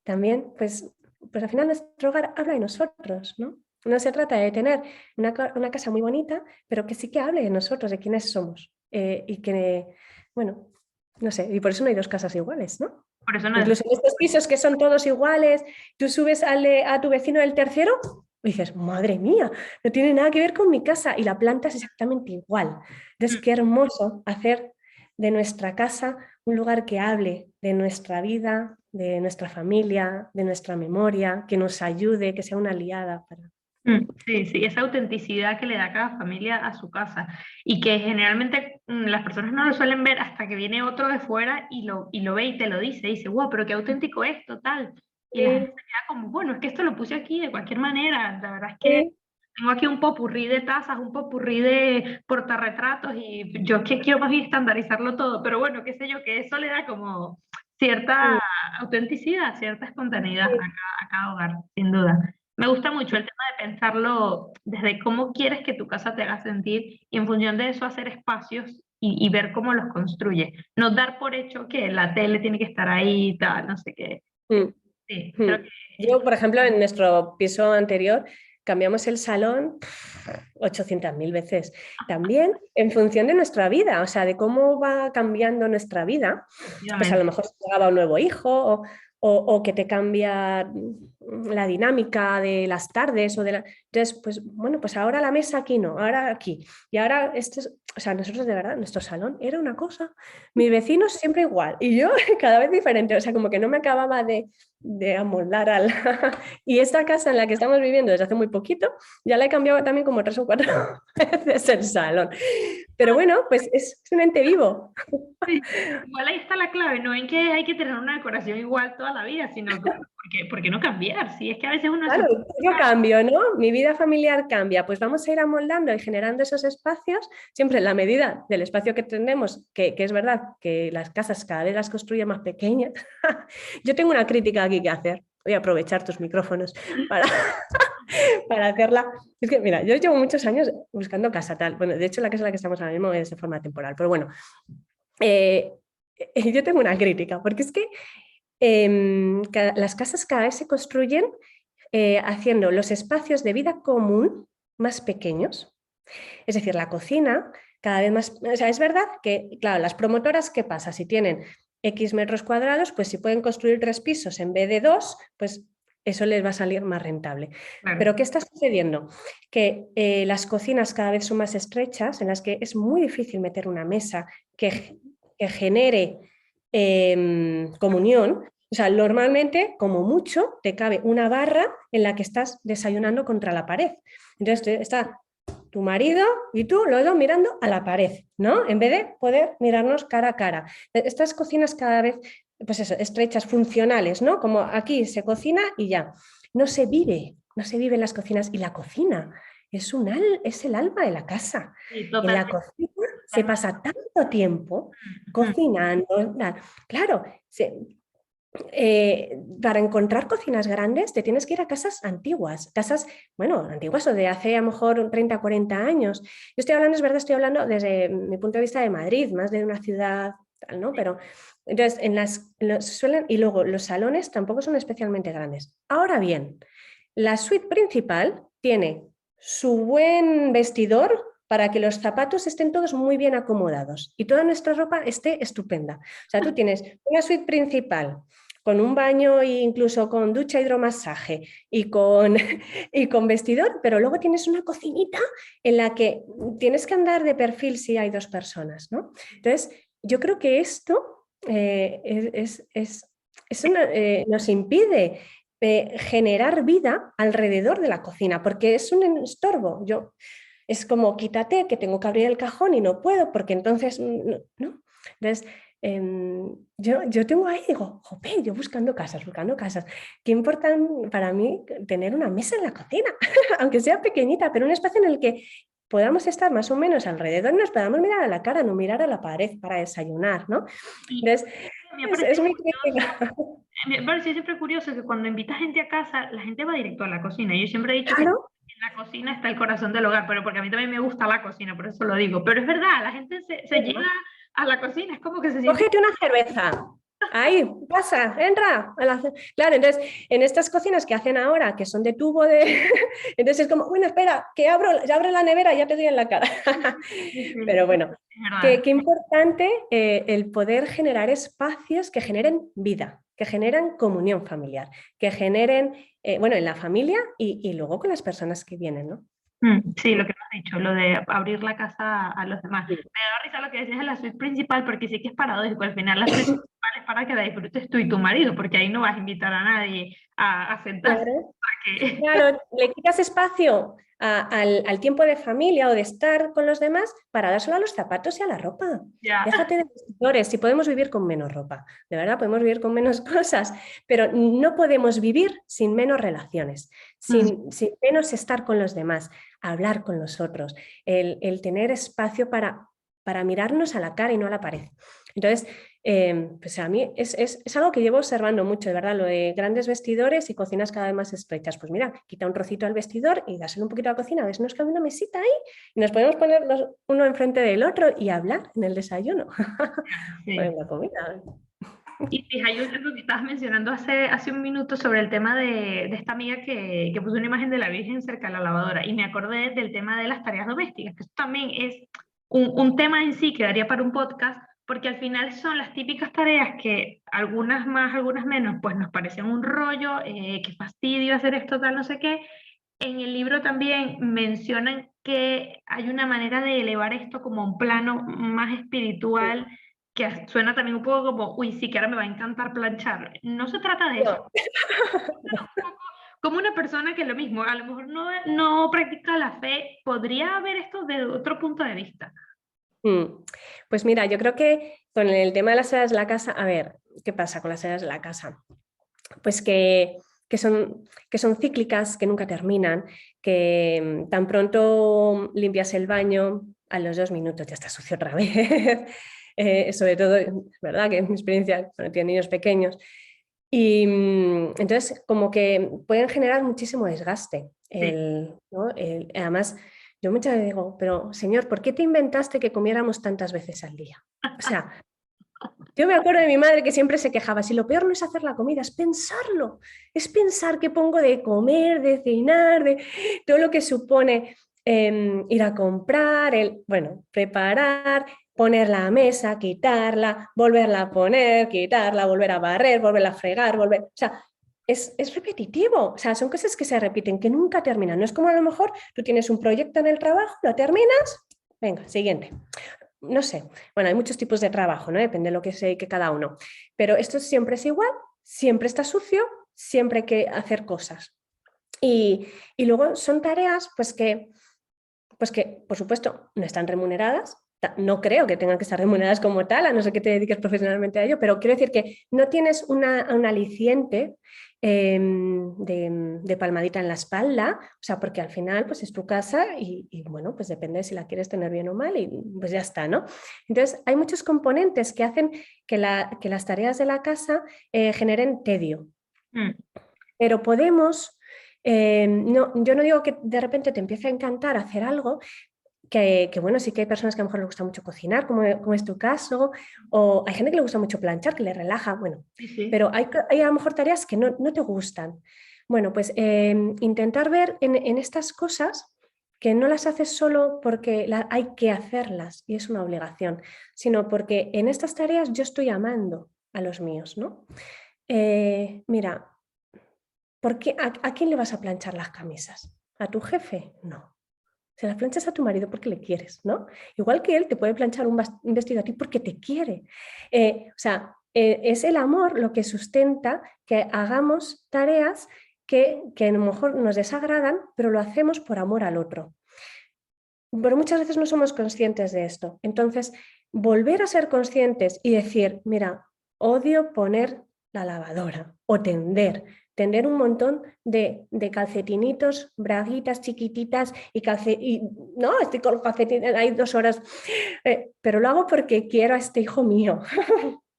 también, pues al final nuestro hogar habla de nosotros, ¿no? No se trata de tener una casa muy bonita, pero que sí que hable de nosotros, de quiénes somos. Y que, bueno, no sé, y por eso no hay dos casas iguales, ¿no? Por eso no Incluso en estos pisos que son todos iguales, tú subes a tu vecino del tercero y dices, madre mía, no tiene nada que ver con mi casa y la planta es exactamente igual. Entonces, qué hermoso hacer de nuestra casa un lugar que hable de nuestra vida, de nuestra familia, de nuestra memoria, que nos ayude, que sea una aliada para... Sí, sí, esa autenticidad que le da cada familia a su casa y que generalmente las personas no lo suelen ver hasta que viene otro de fuera y lo ve y te lo dice, wow, pero qué auténtico es, total. Y la gente se queda como, bueno, es que esto lo puse aquí de cualquier manera, la verdad es que tengo aquí un popurrí de tazas, un popurrí de portarretratos y yo que quiero más bien estandarizarlo todo, pero bueno, qué sé yo, que eso le da como cierta autenticidad, cierta espontaneidad a cada hogar, sin duda. Me gusta mucho el tema de pensarlo desde cómo quieres que tu casa te haga sentir y en función de eso hacer espacios y ver cómo los construye. No dar por hecho que la tele tiene que estar ahí y tal, no sé qué. Sí, creo que Yo, por ejemplo, en nuestro piso anterior cambiamos el salón 800.000 veces. También en función de nuestra vida, o sea, de cómo va cambiando nuestra vida, pues a lo mejor se llegaba un nuevo hijo o que te cambia la dinámica de las tardes o de la... Entonces, pues bueno, pues ahora la mesa aquí no, ahora aquí. Y ahora esto es... o sea, nosotros de verdad, nuestro salón era una cosa, mis vecinos siempre igual y yo cada vez diferente, o sea, como que no me acababa de amoldar al... Y esta casa en la que estamos viviendo desde hace muy poquito, ya la he cambiado también como 3 o 4 veces el salón. Pero bueno, pues es un ente vivo. Sí, igual ahí está la clave, no en que hay que tener una decoración igual toda la vida, sino que, ¿por qué no cambiar? Si es que a veces uno se... Claro, yo cambio, ¿no? Mi vida familiar cambia, pues vamos a ir amoldando y generando esos espacios, siempre en la medida del espacio que tenemos, que es verdad que las casas cada vez las construyen más pequeñas. Yo tengo una crítica aquí que hacer, voy a aprovechar tus micrófonos para, para hacerla. Es que, mira, yo llevo muchos años buscando casa tal, bueno, de hecho la casa en la que estamos ahora mismo es de forma temporal, pero bueno, eh, yo tengo una crítica, porque es que las casas cada vez se construyen haciendo los espacios de vida común más pequeños. Es decir, la cocina cada vez más... O sea, es verdad que, claro, las promotoras, ¿qué pasa? Si tienen X metros cuadrados, pues si pueden construir 3 pisos en vez de 2, pues eso les va a salir más rentable. Claro. Pero ¿qué está sucediendo? Que las cocinas cada vez son más estrechas, en las que es muy difícil meter una mesa que genere comunión. O sea, normalmente, como mucho, te cabe una barra en la que estás desayunando contra la pared. Entonces está tu marido y tú, los dos mirando a la pared, ¿no? En vez de poder mirarnos cara a cara. Estas cocinas cada vez, pues eso, estrechas, funcionales, ¿no? Como aquí se cocina y ya. No se vive en las cocinas. Y la cocina es el alma de la casa. Sí, En la totalmente. cocina se pasa tanto tiempo Ujú. cocinando. Claro, para encontrar cocinas grandes te tienes que ir a casas antiguas, bueno, antiguas o de hace a lo mejor 30 40 años. Yo estoy hablando, es verdad, estoy hablando desde mi punto de vista de Madrid, más de una ciudad, tal, ¿no? Pero entonces, y luego los salones tampoco son especialmente grandes. Ahora bien, la suite principal tiene su buen vestidor para que los zapatos estén todos muy bien acomodados y toda nuestra ropa esté estupenda. O sea, tú tienes una suite principal con un baño e incluso con ducha hidromasaje y con, y con vestidor, pero luego tienes una cocinita en la que tienes que andar de perfil si hay 2 personas, ¿no? Entonces, yo creo que esto nos impide generar vida alrededor de la cocina, porque es un estorbo. Es como, quítate, que tengo que abrir el cajón y no puedo, porque entonces, no. Entonces, yo tengo ahí, digo, jope, yo buscando casas. Qué importa para mí tener una mesa en la cocina, aunque sea pequeñita, pero un espacio en el que podamos estar más o menos alrededor y nos podamos mirar a la cara, no mirar a la pared para desayunar, ¿no? Y Entonces, me es parece muy curioso, crítica. me parece siempre curioso que cuando invitas gente a casa, la gente va directo a la cocina. Yo siempre he dicho que Claro, en la cocina está el corazón del hogar, pero porque a mí también me gusta la cocina, por eso lo digo. Pero es verdad, la gente se llega a la cocina, es como que se siente... cógete una cerveza. Ahí, pasa, entra. Claro, entonces, en estas cocinas que hacen ahora, que son de tubo de... Entonces es como, bueno, espera, que ya abro la nevera y ya te doy en la cara. Sí, sí, Pero bueno, es verdad. qué importante el poder generar espacios que generen vida, que generen comunión familiar, que generen, bueno, en la familia y luego con las personas que vienen, ¿no? Sí, lo que me has dicho, lo de abrir la casa a los demás. Me Sí. da risa lo que decías de la suite principal, porque sí que es paradójico. Al final, la suite principal es para que la disfrutes tú y tu marido, porque ahí no vas a invitar a nadie a sentarse. Claro. A que... Claro, le quitas espacio al tiempo de familia o de estar con los demás para dárselo a los zapatos y a la ropa. Ya. Déjate de vestidores, si podemos vivir con menos ropa, de verdad podemos vivir con menos cosas, pero no podemos vivir sin menos relaciones, sin menos estar con los demás, hablar con los otros, el tener espacio para mirarnos a la cara y no a la pared. Entonces, pues a mí es algo que llevo observando mucho, de verdad, lo de grandes vestidores y cocinas cada vez más estrechas. Pues mira, quita un trocito al vestidor y dáselo un poquito a la cocina, a ver si nos cabe una mesita ahí y nos podemos poner uno enfrente del otro y hablar en el desayuno o Sí. en la comida. Y fija, yo lo que estabas mencionando hace un minuto sobre el tema de esta amiga que puso una imagen de la Virgen cerca de la lavadora, y me acordé del tema de las tareas domésticas, que esto también es un tema en sí que daría para un podcast, porque al final son las típicas tareas que algunas más, algunas menos, pues nos parecen un rollo, qué fastidio hacer esto, tal, no sé qué, en el libro también mencionan que hay una manera de elevar esto como a un plano más espiritual, que suena también un poco como, uy, sí que ahora me va a encantar planchar. No se trata de eso. No. Como una persona que lo mismo, a lo mejor no practica la fe, podría ver esto de otro punto de vista. Pues mira, yo creo que con el tema de las tareas de la casa, a ver, ¿qué pasa con las tareas de la casa? Pues que son cíclicas, que nunca terminan, que tan pronto limpias el baño, a los 2 minutos ya está sucio otra vez. Sobre todo, es verdad que en mi experiencia, cuando tienen niños pequeños, y entonces como que pueden generar muchísimo desgaste. Sí. ¿No? Además, yo muchas veces digo, pero señor, ¿por qué te inventaste que comiéramos tantas veces al día? O sea, yo me acuerdo de mi madre que siempre se quejaba, si lo peor no es hacer la comida, es pensarlo, es pensar qué pongo de comer, de cenar, de todo lo que supone ir a comprar, bueno, preparar, poner la mesa, quitarla, volverla a poner, quitarla, volver a barrer, volverla a fregar, volver... O sea, es repetitivo, o sea, son cosas que se repiten, que nunca terminan. No es como a lo mejor tú tienes un proyecto en el trabajo, lo terminas, venga, siguiente. No sé, bueno, hay muchos tipos de trabajo, ¿no? Depende de lo que se dedique cada uno. Pero esto siempre es igual, siempre está sucio, siempre hay que hacer cosas. Y luego son tareas pues que, por supuesto, no están remuneradas. No creo que tengan que estar remuneradas como tal, a no ser que te dediques profesionalmente a ello, pero quiero decir que no tienes un aliciente de palmadita en la espalda, o sea, porque al final pues es tu casa y bueno, pues depende si la quieres tener bien o mal y pues ya está, ¿no? Entonces, hay muchos componentes que hacen que las tareas de la casa generen tedio, pero podemos... no, yo no digo que de repente te empiece a encantar hacer algo, que bueno, sí que hay personas que a lo mejor les gusta mucho cocinar, como es tu caso, o hay gente que le gusta mucho planchar, que le relaja, bueno, Sí, sí. pero hay a lo mejor tareas que no te gustan. Bueno, pues intentar ver en estas cosas que no las haces solo porque hay que hacerlas y es una obligación, sino porque en estas tareas yo estoy amando a los míos, ¿no? Mira, ¿a quién le vas a planchar las camisas? ¿A tu jefe? No. Se las planchas a tu marido porque le quieres, ¿no? Igual que él te puede planchar un vestido a ti porque te quiere. O sea, es el amor lo que sustenta que hagamos tareas que a lo mejor nos desagradan, pero lo hacemos por amor al otro. Pero muchas veces no somos conscientes de esto. Entonces, volver a ser conscientes y decir, mira, odio poner la lavadora o tender un montón de calcetinitos, braguitas chiquititas y no, estoy con calcetines, hay 2 horas, pero lo hago porque quiero a este hijo mío.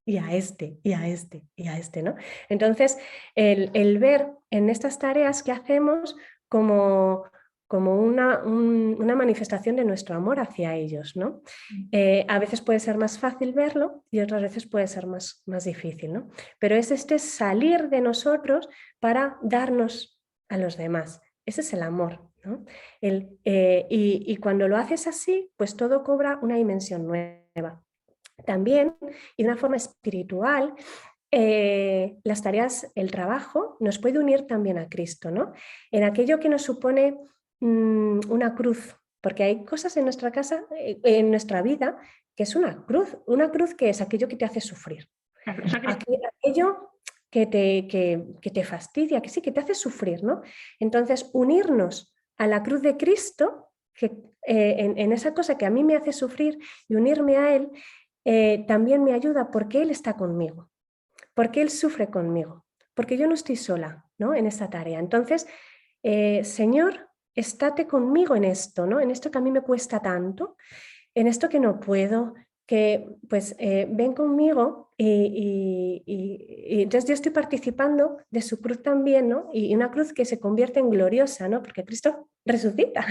Y a este, y a este, y a este, ¿no? Entonces, el ver en estas tareas que hacemos como una manifestación de nuestro amor hacia ellos, ¿no? A veces puede ser más fácil verlo y otras veces puede ser más difícil, ¿no? Pero es este salir de nosotros para darnos a los demás. Ese es el amor, ¿no? Y cuando lo haces así, pues todo cobra una dimensión nueva. También, y de una forma espiritual, las tareas, el trabajo, nos puede unir también a Cristo, ¿no? En aquello que nos supone una cruz, porque hay cosas en nuestra casa, en nuestra vida, que es una cruz que es aquello que te hace sufrir, aquello que te fastidia, que sí, que te hace sufrir, ¿no? Entonces, unirnos a la cruz de Cristo, en esa cosa que a mí me hace sufrir y unirme a Él, también me ayuda porque Él está conmigo, porque Él sufre conmigo, porque yo no estoy sola, ¿no? En esta tarea. Entonces, Señor, estate conmigo en esto, ¿no? En esto que a mí me cuesta tanto, en esto que no puedo, que pues ven conmigo y entonces yo estoy participando de su cruz también, ¿no? Y una cruz que se convierte en gloriosa, ¿no? Porque Cristo resucita.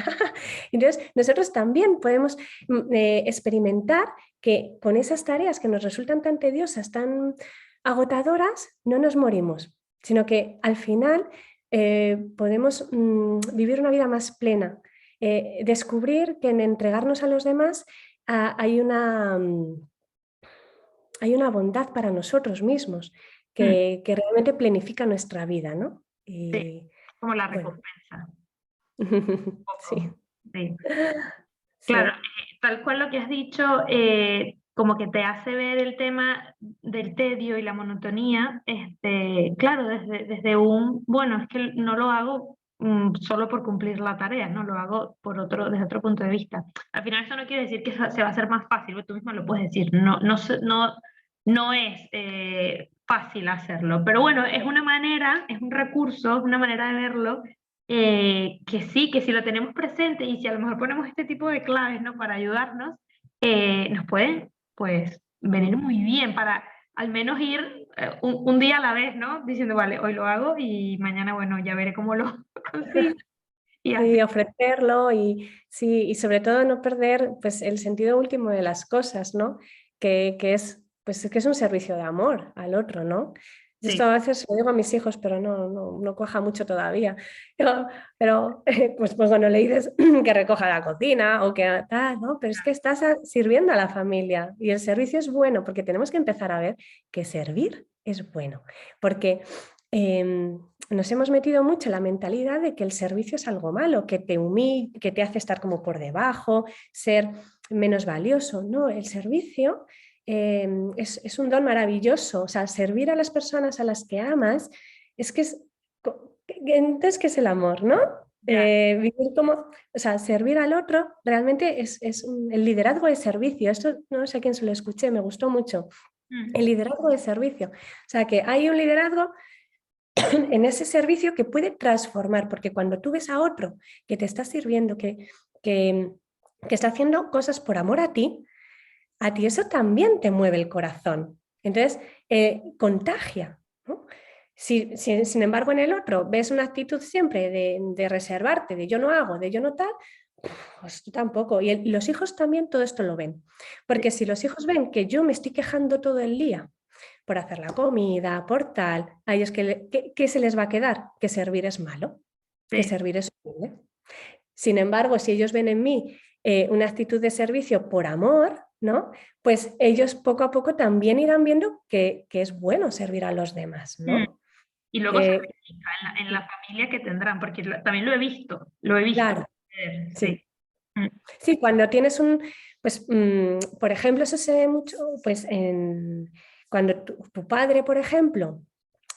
Entonces nosotros también podemos experimentar que con esas tareas que nos resultan tan tediosas, tan agotadoras, no nos morimos, sino que al final podemos vivir una vida más plena, descubrir que en entregarnos a los demás hay una bondad para nosotros mismos que realmente planifica nuestra vida, ¿no? Sí, Y como la bueno, recompensa. Sí, Sí. Claro, sí. tal cual lo que has dicho, como que te hace ver el tema del tedio y la monotonía, claro, desde bueno, es que no lo hago solo por cumplir la tarea, ¿no? Lo hago desde otro punto de vista. Al final eso no quiere decir que se va a hacer más fácil, porque tú mismo lo puedes decir, no es fácil hacerlo, pero bueno, es una manera, es un recurso, es una manera de verlo que sí, que si lo tenemos presente y si a lo mejor ponemos este tipo de claves, ¿no? Para ayudarnos, nos pueden, pues, venir muy bien para al menos ir un día a la vez, ¿no? Diciendo, vale, hoy lo hago y mañana, bueno, ya veré cómo lo consigo y así. Sí, ofrecerlo y, sí, y sobre todo no perder pues, el sentido último de las cosas, ¿no? Que es, pues, que es un servicio de amor al otro, ¿no? Yo esto Sí, a veces lo digo a mis hijos, pero no cuaja mucho todavía. Pero pues cuando le dices que recoja la cocina o que tal, ¿no? Pero es que estás sirviendo a la familia y el servicio es bueno porque tenemos que empezar a ver que servir es bueno. Porque nos hemos metido mucho en la mentalidad de que el servicio es algo malo, que te humilla, que te hace estar como por debajo, ser menos valioso. No, el servicio es un don maravilloso. O sea, servir a las personas a las que amas, es que es, entonces, ¿qué es el amor, no? ya. Vivir como, o sea, servir al otro realmente el liderazgo de servicio. Esto no sé a quién se lo escuché, me gustó mucho. El Mm, liderazgo de servicio. O sea, que hay un liderazgo en ese servicio que puede transformar, porque cuando tú ves a otro que te está sirviendo, que, que está haciendo cosas por amor a ti eso también te mueve el corazón. Entonces, contagia. ¿No? Sin embargo, en el otro ves una actitud siempre de reservarte, de yo no hago, de yo no tal, pues tú tampoco. Y los hijos también todo esto lo ven. sí, Porque si los hijos ven que yo me estoy quejando todo el día por hacer la comida, por tal, a ellos ¿qué se les va a quedar? Que servir es malo, que sí. servir es horrible. Sin embargo, si ellos ven en mí una actitud de servicio por amor, ¿no? Pues ellos poco a poco también irán viendo que es bueno servir a los demás, Mm. ¿no? Y luego se Que, replica en la familia que tendrán, porque también lo he visto. claro, Sí. sí. Mm, Sí, cuando tienes pues, por ejemplo, eso se ve mucho, pues, cuando tu padre, por ejemplo,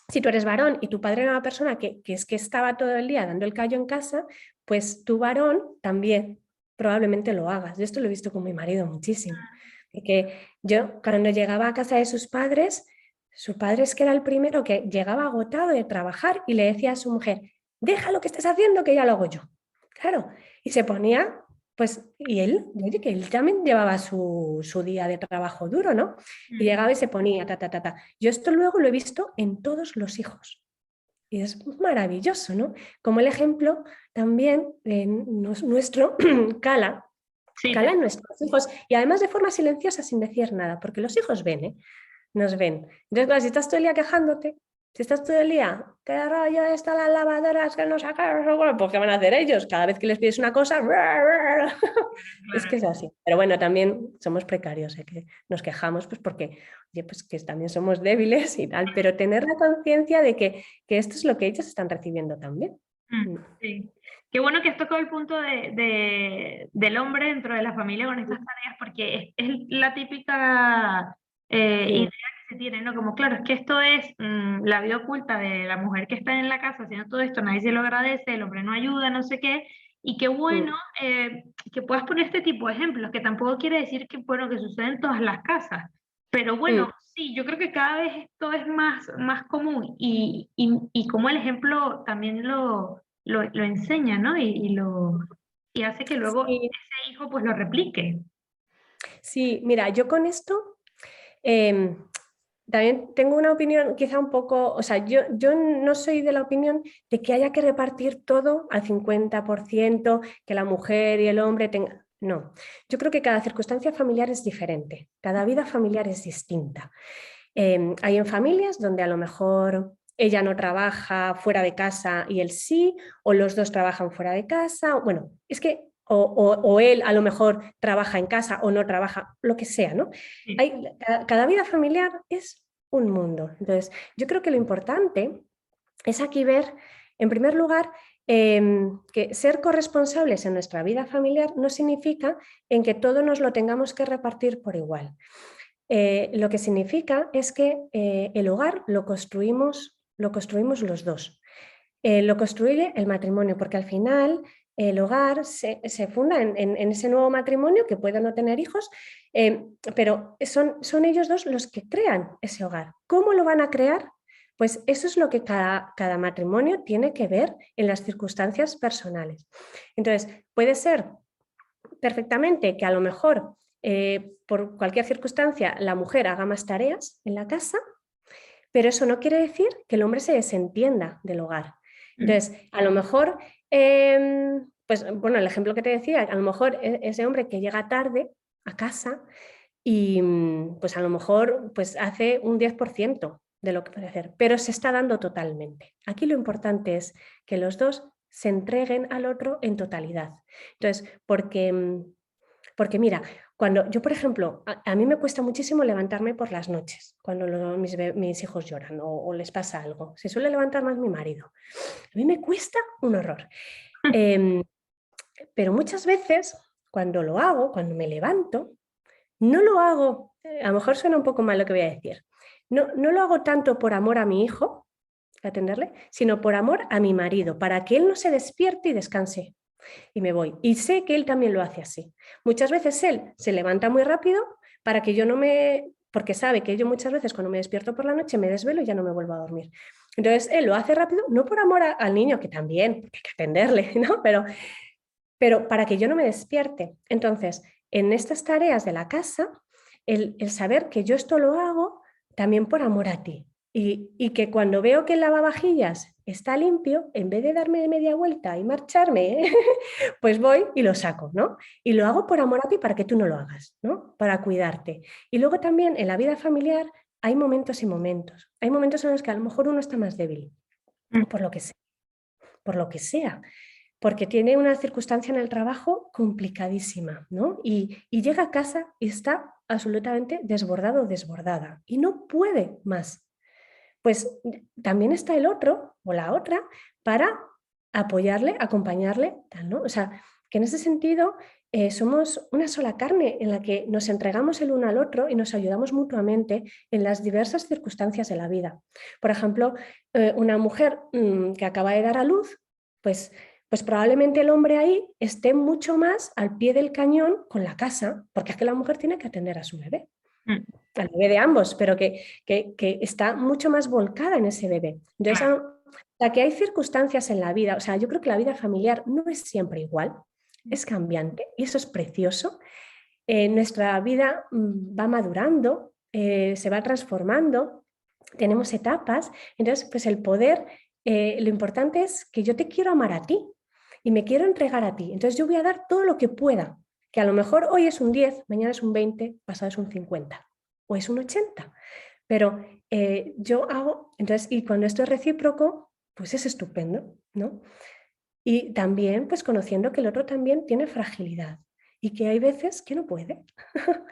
si tú eres varón y tu padre era una persona que es que estaba todo el día dando el callo en casa, pues tu varón también probablemente lo hagas. Yo esto lo he visto con mi marido muchísimo. Que yo cuando llegaba a casa de sus padres, su padre es que era el primero que llegaba agotado de trabajar y le decía a su mujer, deja lo que estés haciendo que ya lo hago yo. Claro, y se ponía, pues, y él, oye, que él también llevaba su día de trabajo duro, ¿no? Y mm. llegaba y se ponía, ta, ta, ta, ta. Yo esto luego lo he visto en todos los hijos. Y es maravilloso, ¿no? Como el ejemplo también nuestro cala, Sí, cala en nuestros hijos. Y además de forma silenciosa, sin decir nada, porque los hijos ven, ¿eh? Nos ven. Entonces, claro, si estás todo el día quejándote, si estás todo el día, qué rollo está las lavadoras que no sacan, pues ¿qué van a hacer ellos? Cada vez que les pides una cosa, es claro. que es así. Pero bueno, también somos precarios, ¿eh? Que nos quejamos pues porque, oye, pues que también somos débiles y tal, pero tener la conciencia de que esto es lo que ellos están recibiendo también. Mm, sí. Qué bueno que has tocado el punto del hombre dentro de la familia con estas tareas, porque es la típica idea Sí, que se tiene, ¿no? Como, claro, es que esto es la vida oculta de la mujer que está en la casa haciendo todo esto, nadie se lo agradece, el hombre no ayuda, no sé qué, y qué bueno que puedas poner este tipo de ejemplos, que tampoco quiere decir que, bueno, que sucede en todas las casas, pero bueno, sí, yo creo que cada vez esto es más común y como el ejemplo también lo enseña, ¿no? Y hace que luego sí, ese hijo pues lo replique. sí, mira, yo con esto Em, también tengo una opinión quizá un poco, o sea, yo no soy de la opinión de que haya que repartir todo al 50%, que la mujer y el hombre tengan... No, yo creo que cada circunstancia familiar es diferente, cada vida familiar es distinta. Hay en familias donde a lo mejor ella no trabaja fuera de casa y él sí, o los dos trabajan fuera de casa, bueno, es que o él a lo mejor trabaja en casa o no trabaja, lo que sea, ¿no? Sí, Cada vida familiar es un mundo. Entonces, yo creo que lo importante es aquí ver, en primer lugar, que ser corresponsables en nuestra vida familiar no significa en que todo nos lo tengamos que repartir por igual. Lo que significa es que el hogar lo construimos los dos. Lo construye el matrimonio, porque al final el hogar se funda en ese nuevo matrimonio que puede no tener hijos, pero son ellos dos los que crean ese hogar. ¿Cómo lo van a crear? Pues eso es lo que cada matrimonio tiene que ver en las circunstancias personales. Entonces, puede ser perfectamente que a lo mejor por cualquier circunstancia la mujer haga más tareas en la casa, pero eso no quiere decir que el hombre se desentienda del hogar. Entonces, a lo mejor, pues bueno, el ejemplo que te decía, a lo mejor ese hombre que llega tarde a casa y pues a lo mejor pues hace un 10% de lo que puede hacer, pero se está dando totalmente. Aquí lo importante es que los dos se entreguen al otro en totalidad. Entonces, porque mira, cuando yo, por ejemplo, a mí me cuesta muchísimo levantarme por las noches, cuando mis hijos lloran o les pasa algo. Se suele levantar más mi marido. A mí me cuesta un horror. Pero muchas veces, cuando lo hago, cuando me levanto, no lo hago, a lo mejor suena un poco mal lo que voy a decir, no lo hago tanto por amor a mi hijo, a atenderle, sino por amor a mi marido, para que él no se despierte y descanse. Y me voy. Y sé que él también lo hace así. Muchas veces él se levanta muy rápido para que yo no me... porque sabe que yo muchas veces cuando me despierto por la noche me desvelo y ya no me vuelvo a dormir. Entonces él lo hace rápido, no por amor al niño, que también, porque hay que atenderle, ¿no? Pero para que yo no me despierte. Entonces, en estas tareas de la casa, el saber que yo esto lo hago también por amor a ti. Y que cuando veo que el lavavajillas está limpio, en vez de darme media vuelta y marcharme, pues voy y lo saco, ¿no? Y lo hago por amor a ti para que tú no lo hagas, ¿no? Para cuidarte. Y luego también en la vida familiar hay momentos y momentos. Hay momentos en los que a lo mejor uno está más débil, por lo que sea, por lo que sea, porque tiene una circunstancia en el trabajo complicadísima, ¿no? Y llega a casa y está absolutamente desbordado o desbordada y no puede más. Pues también está el otro o la otra para apoyarle, acompañarle, tal, ¿no? O sea, que en ese sentido somos una sola carne en la que nos entregamos el uno al otro y nos ayudamos mutuamente en las diversas circunstancias de la vida. Por ejemplo, una mujer que acaba de dar a luz, pues probablemente el hombre ahí esté mucho más al pie del cañón con la casa, porque es que la mujer tiene que atender a su bebé, al bebé de ambos, pero que está mucho más volcada en ese bebé. Entonces, que hay circunstancias en la vida, o sea, yo creo que la vida familiar no es siempre igual, es cambiante y eso es precioso. Nuestra vida va madurando, se va transformando, tenemos etapas, entonces pues el poder, lo importante es que yo te quiero amar a ti y me quiero entregar a ti, entonces yo voy a dar todo lo que pueda, que a lo mejor hoy es un 10, mañana es un 20, pasado es un 50 o es un 80, pero yo hago, entonces, y cuando esto es recíproco, pues es estupendo, ¿no? Y también pues conociendo que el otro también tiene fragilidad y que hay veces que no puede,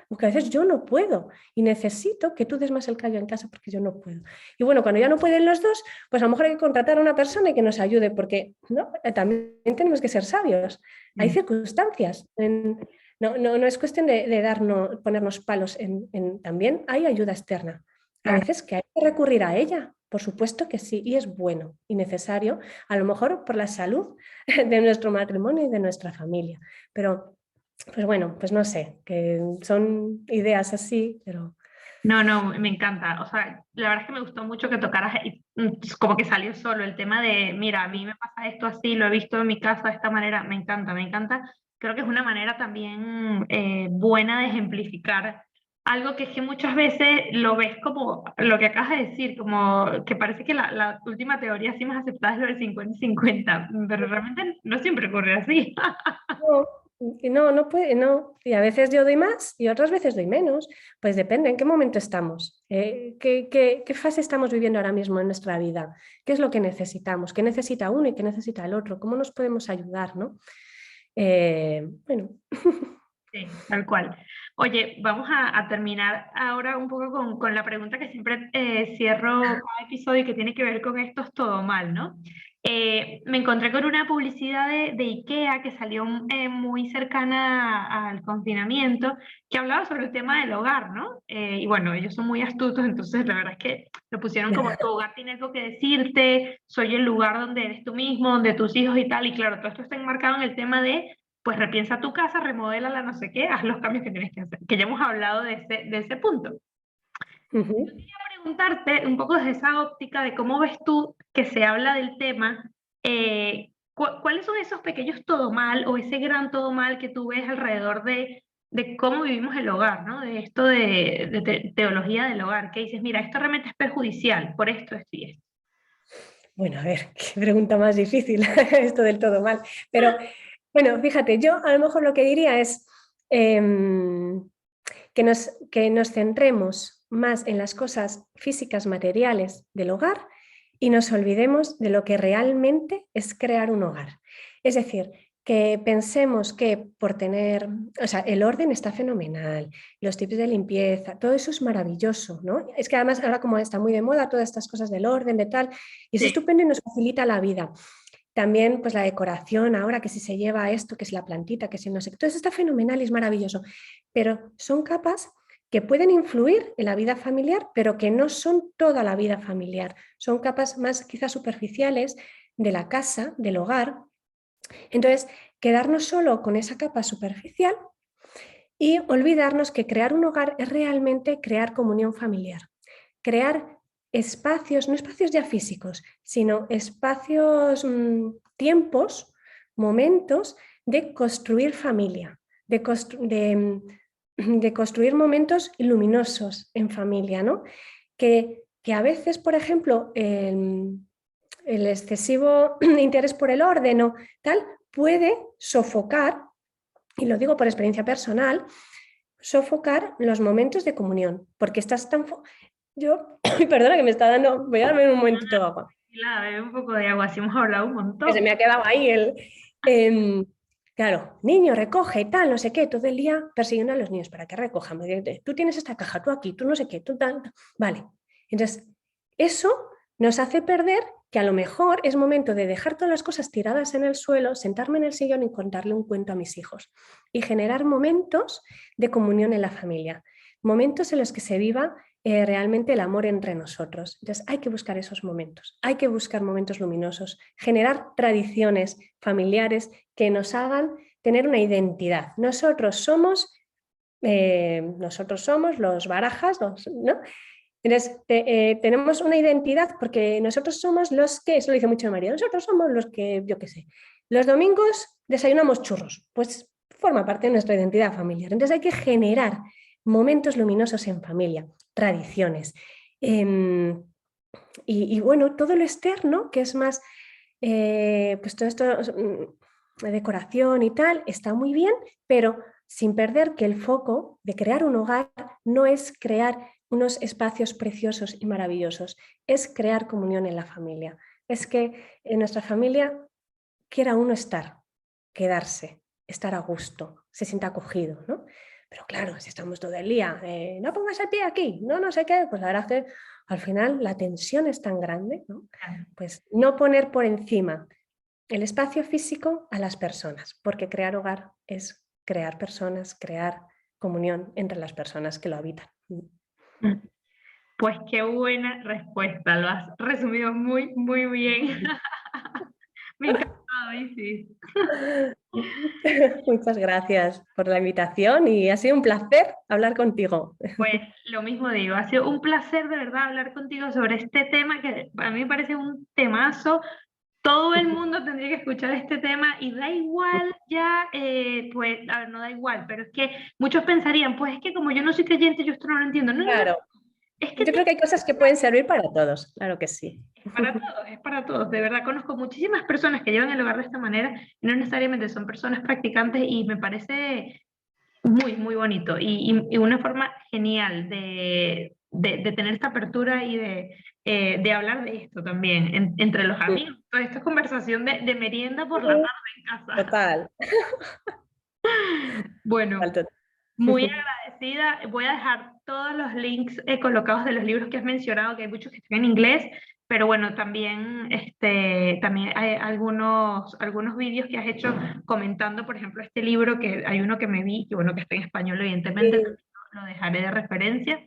porque a veces yo no puedo y necesito que tú des más el callo en casa porque yo no puedo. Y bueno, cuando ya no pueden los dos, pues a lo mejor hay que contratar a una persona y que nos ayude, porque ¿no? También tenemos que ser sabios. Hay circunstancias. No es cuestión de darnos, ponernos palos, también hay ayuda externa. A veces que hay que recurrir a ella, por supuesto que sí, y es bueno y necesario, a lo mejor por la salud de nuestro matrimonio y de nuestra familia. Pero, pues bueno, pues no sé, que son ideas así, pero... No, me encanta. O sea, la verdad es que me gustó mucho que tocaras, como que salió solo el tema de, mira, a mí me pasa esto así, lo he visto en mi casa de esta manera, me encanta, me encanta. Creo que es una manera también buena de ejemplificar algo que es que muchas veces lo ves como lo que acabas de decir, como que parece que la última teoría así más aceptada es lo del 50-50, pero realmente no siempre ocurre así. No puede, no. Y a veces yo doy más y otras veces doy menos. Pues depende en qué momento estamos, qué fase estamos viviendo ahora mismo en nuestra vida, qué es lo que necesitamos, qué necesita uno y qué necesita el otro, cómo nos podemos ayudar, ¿no? Bueno. Sí, tal cual. Oye, vamos a terminar ahora un poco con la pregunta que siempre cierro cada episodio y que tiene que ver con esto es todo mal, ¿no? me encontré con una publicidad de IKEA que salió muy cercana al confinamiento, que hablaba sobre el tema del hogar, ¿no? Y bueno, ellos son muy astutos, entonces la verdad es que lo pusieron como tu hogar tiene algo que decirte, soy el lugar donde eres tú mismo, donde tus hijos y tal, y claro, todo esto está enmarcado en el tema de, pues repiensa tu casa, remodélala, no sé qué, haz los cambios que tienes que hacer, que ya hemos hablado de ese punto. Ujú. Quería preguntarte un poco desde esa óptica de cómo ves tú que se habla del tema, ¿cuáles son esos pequeños todo mal o ese gran todo mal que tú ves alrededor de cómo vivimos el hogar, ¿no? De esto de teología del hogar, que dices, mira, esto realmente es perjudicial por esto, esto y esto. Bueno, a ver, qué pregunta más difícil esto del todo mal. Pero bueno, fíjate, yo a lo mejor lo que diría es que nos centremos más en las cosas físicas, materiales del hogar y nos olvidemos de lo que realmente es crear un hogar. Es decir, que pensemos que por tener, o sea, el orden está fenomenal, los tips de limpieza, todo eso es maravilloso, ¿no? Es que además ahora como está muy de moda todas estas cosas del orden, de tal, y es Sí, estupendo y nos facilita la vida. También pues la decoración ahora, que si se lleva esto, que es la plantita, que si no sé, todo eso está fenomenal y es maravilloso, pero son capas que pueden influir en la vida familiar, pero que no son toda la vida familiar, son capas más quizás superficiales de la casa, del hogar. Entonces, quedarnos solo con esa capa superficial y olvidarnos que crear un hogar es realmente crear comunión familiar, crear espacios, no espacios ya físicos, sino espacios, tiempos, momentos de construir familia, de construir momentos luminosos en familia, ¿no? Que a veces, por ejemplo, el excesivo interés por el orden o tal puede sofocar, y lo digo por experiencia personal, sofocar los momentos de comunión, porque estás tan... Yo, perdona que me está dando, voy a darme un momentito de agua, la bebe un poco de agua, así hemos hablado un que se montón. me ha quedado ahí el... em, claro, niño, recoge, tal, no sé qué, todo el día persiguiendo a los niños para que recojan. Tú tienes esta caja, tú aquí, tú no sé qué, tú tal. Vale. Entonces, eso nos hace perder que a lo mejor es momento de dejar todas las cosas tiradas en el suelo, sentarme en el sillón y contarle un cuento a mis hijos y generar momentos de comunión en la familia, momentos en los que se viva realmente el amor entre nosotros. Entonces hay que buscar esos momentos, hay que buscar momentos luminosos, generar tradiciones familiares que nos hagan tener una identidad. Nosotros somos los Barajas, ¿no? Entonces, tenemos una identidad porque nosotros somos los que, eso lo dice mucho María, nosotros somos los que, yo qué sé, los domingos desayunamos churros, pues forma parte de nuestra identidad familiar. Entonces hay que generar momentos luminosos en familia, tradiciones. Y bueno, todo lo externo, que es más, pues todo esto, decoración y tal, está muy bien, pero sin perder que el foco de crear un hogar no es crear unos espacios preciosos y maravillosos, es crear comunión en la familia. Es que en nuestra familia quiera uno estar, quedarse, estar a gusto, se sienta acogido, ¿no? Pero claro, si estamos todo el día, no pongas el pie aquí, no sé qué, pues la verdad es que al final la tensión es tan grande, ¿no? Pues no poner por encima el espacio físico a las personas, porque crear hogar es crear personas, crear comunión entre las personas que lo habitan. Pues qué buena respuesta, lo has resumido muy, muy bien. Me ha encantado, Isis. Muchas gracias por la invitación y ha sido un placer hablar contigo. Pues lo mismo digo, ha sido un placer de verdad hablar contigo sobre este tema que a mí me parece un temazo. Todo el mundo tendría que escuchar este tema y da igual ya, pues, a ver, no da igual, pero es que muchos pensarían, pues es que como yo no soy creyente, yo esto no lo entiendo. No, no, no, Claro, es que yo creo que hay cosas que pueden servir para todos, claro que sí. es para todos, es para todos. De verdad, conozco muchísimas personas que llevan el hogar de esta manera y no necesariamente son personas practicantes y me parece muy, muy bonito y una forma genial de tener esta apertura y de hablar de esto también entre los amigos. Toda esta conversación de merienda por la tarde en casa. Total. Bueno, Total. muy agradecida compartida. Voy a dejar todos los links colocados de los libros que has mencionado, que hay muchos que están en inglés, pero bueno, también, también hay algunos vídeos que has hecho comentando, por ejemplo, este libro, que hay uno que me vi, que bueno, que está en español, evidentemente, Sí. también lo dejaré de referencia.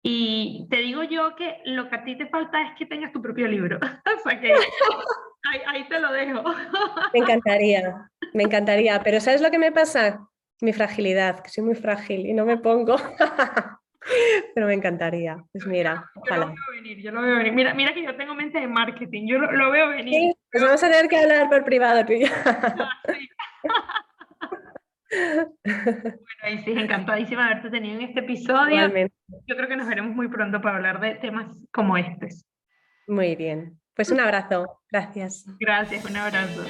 Y te digo yo que lo que a ti te falta es que tengas tu propio libro. O sea que ahí te lo dejo. Me encantaría, pero ¿sabes lo que me pasa? Mi fragilidad, que soy muy frágil y no me pongo, pero me encantaría. Pues mira, Yo lo ojalá. veo venir, yo lo veo venir. Mira, mira que yo tengo mente de marketing, yo lo veo venir. Sí, pues vamos a tener que hablar por privado tú y yo. Sí. Bueno, y sí, encantadísima de haberte tenido en este episodio. Igualmente, Yo creo que nos veremos muy pronto para hablar de temas como estos. muy bien. Pues un abrazo, gracias. Gracias, un abrazo.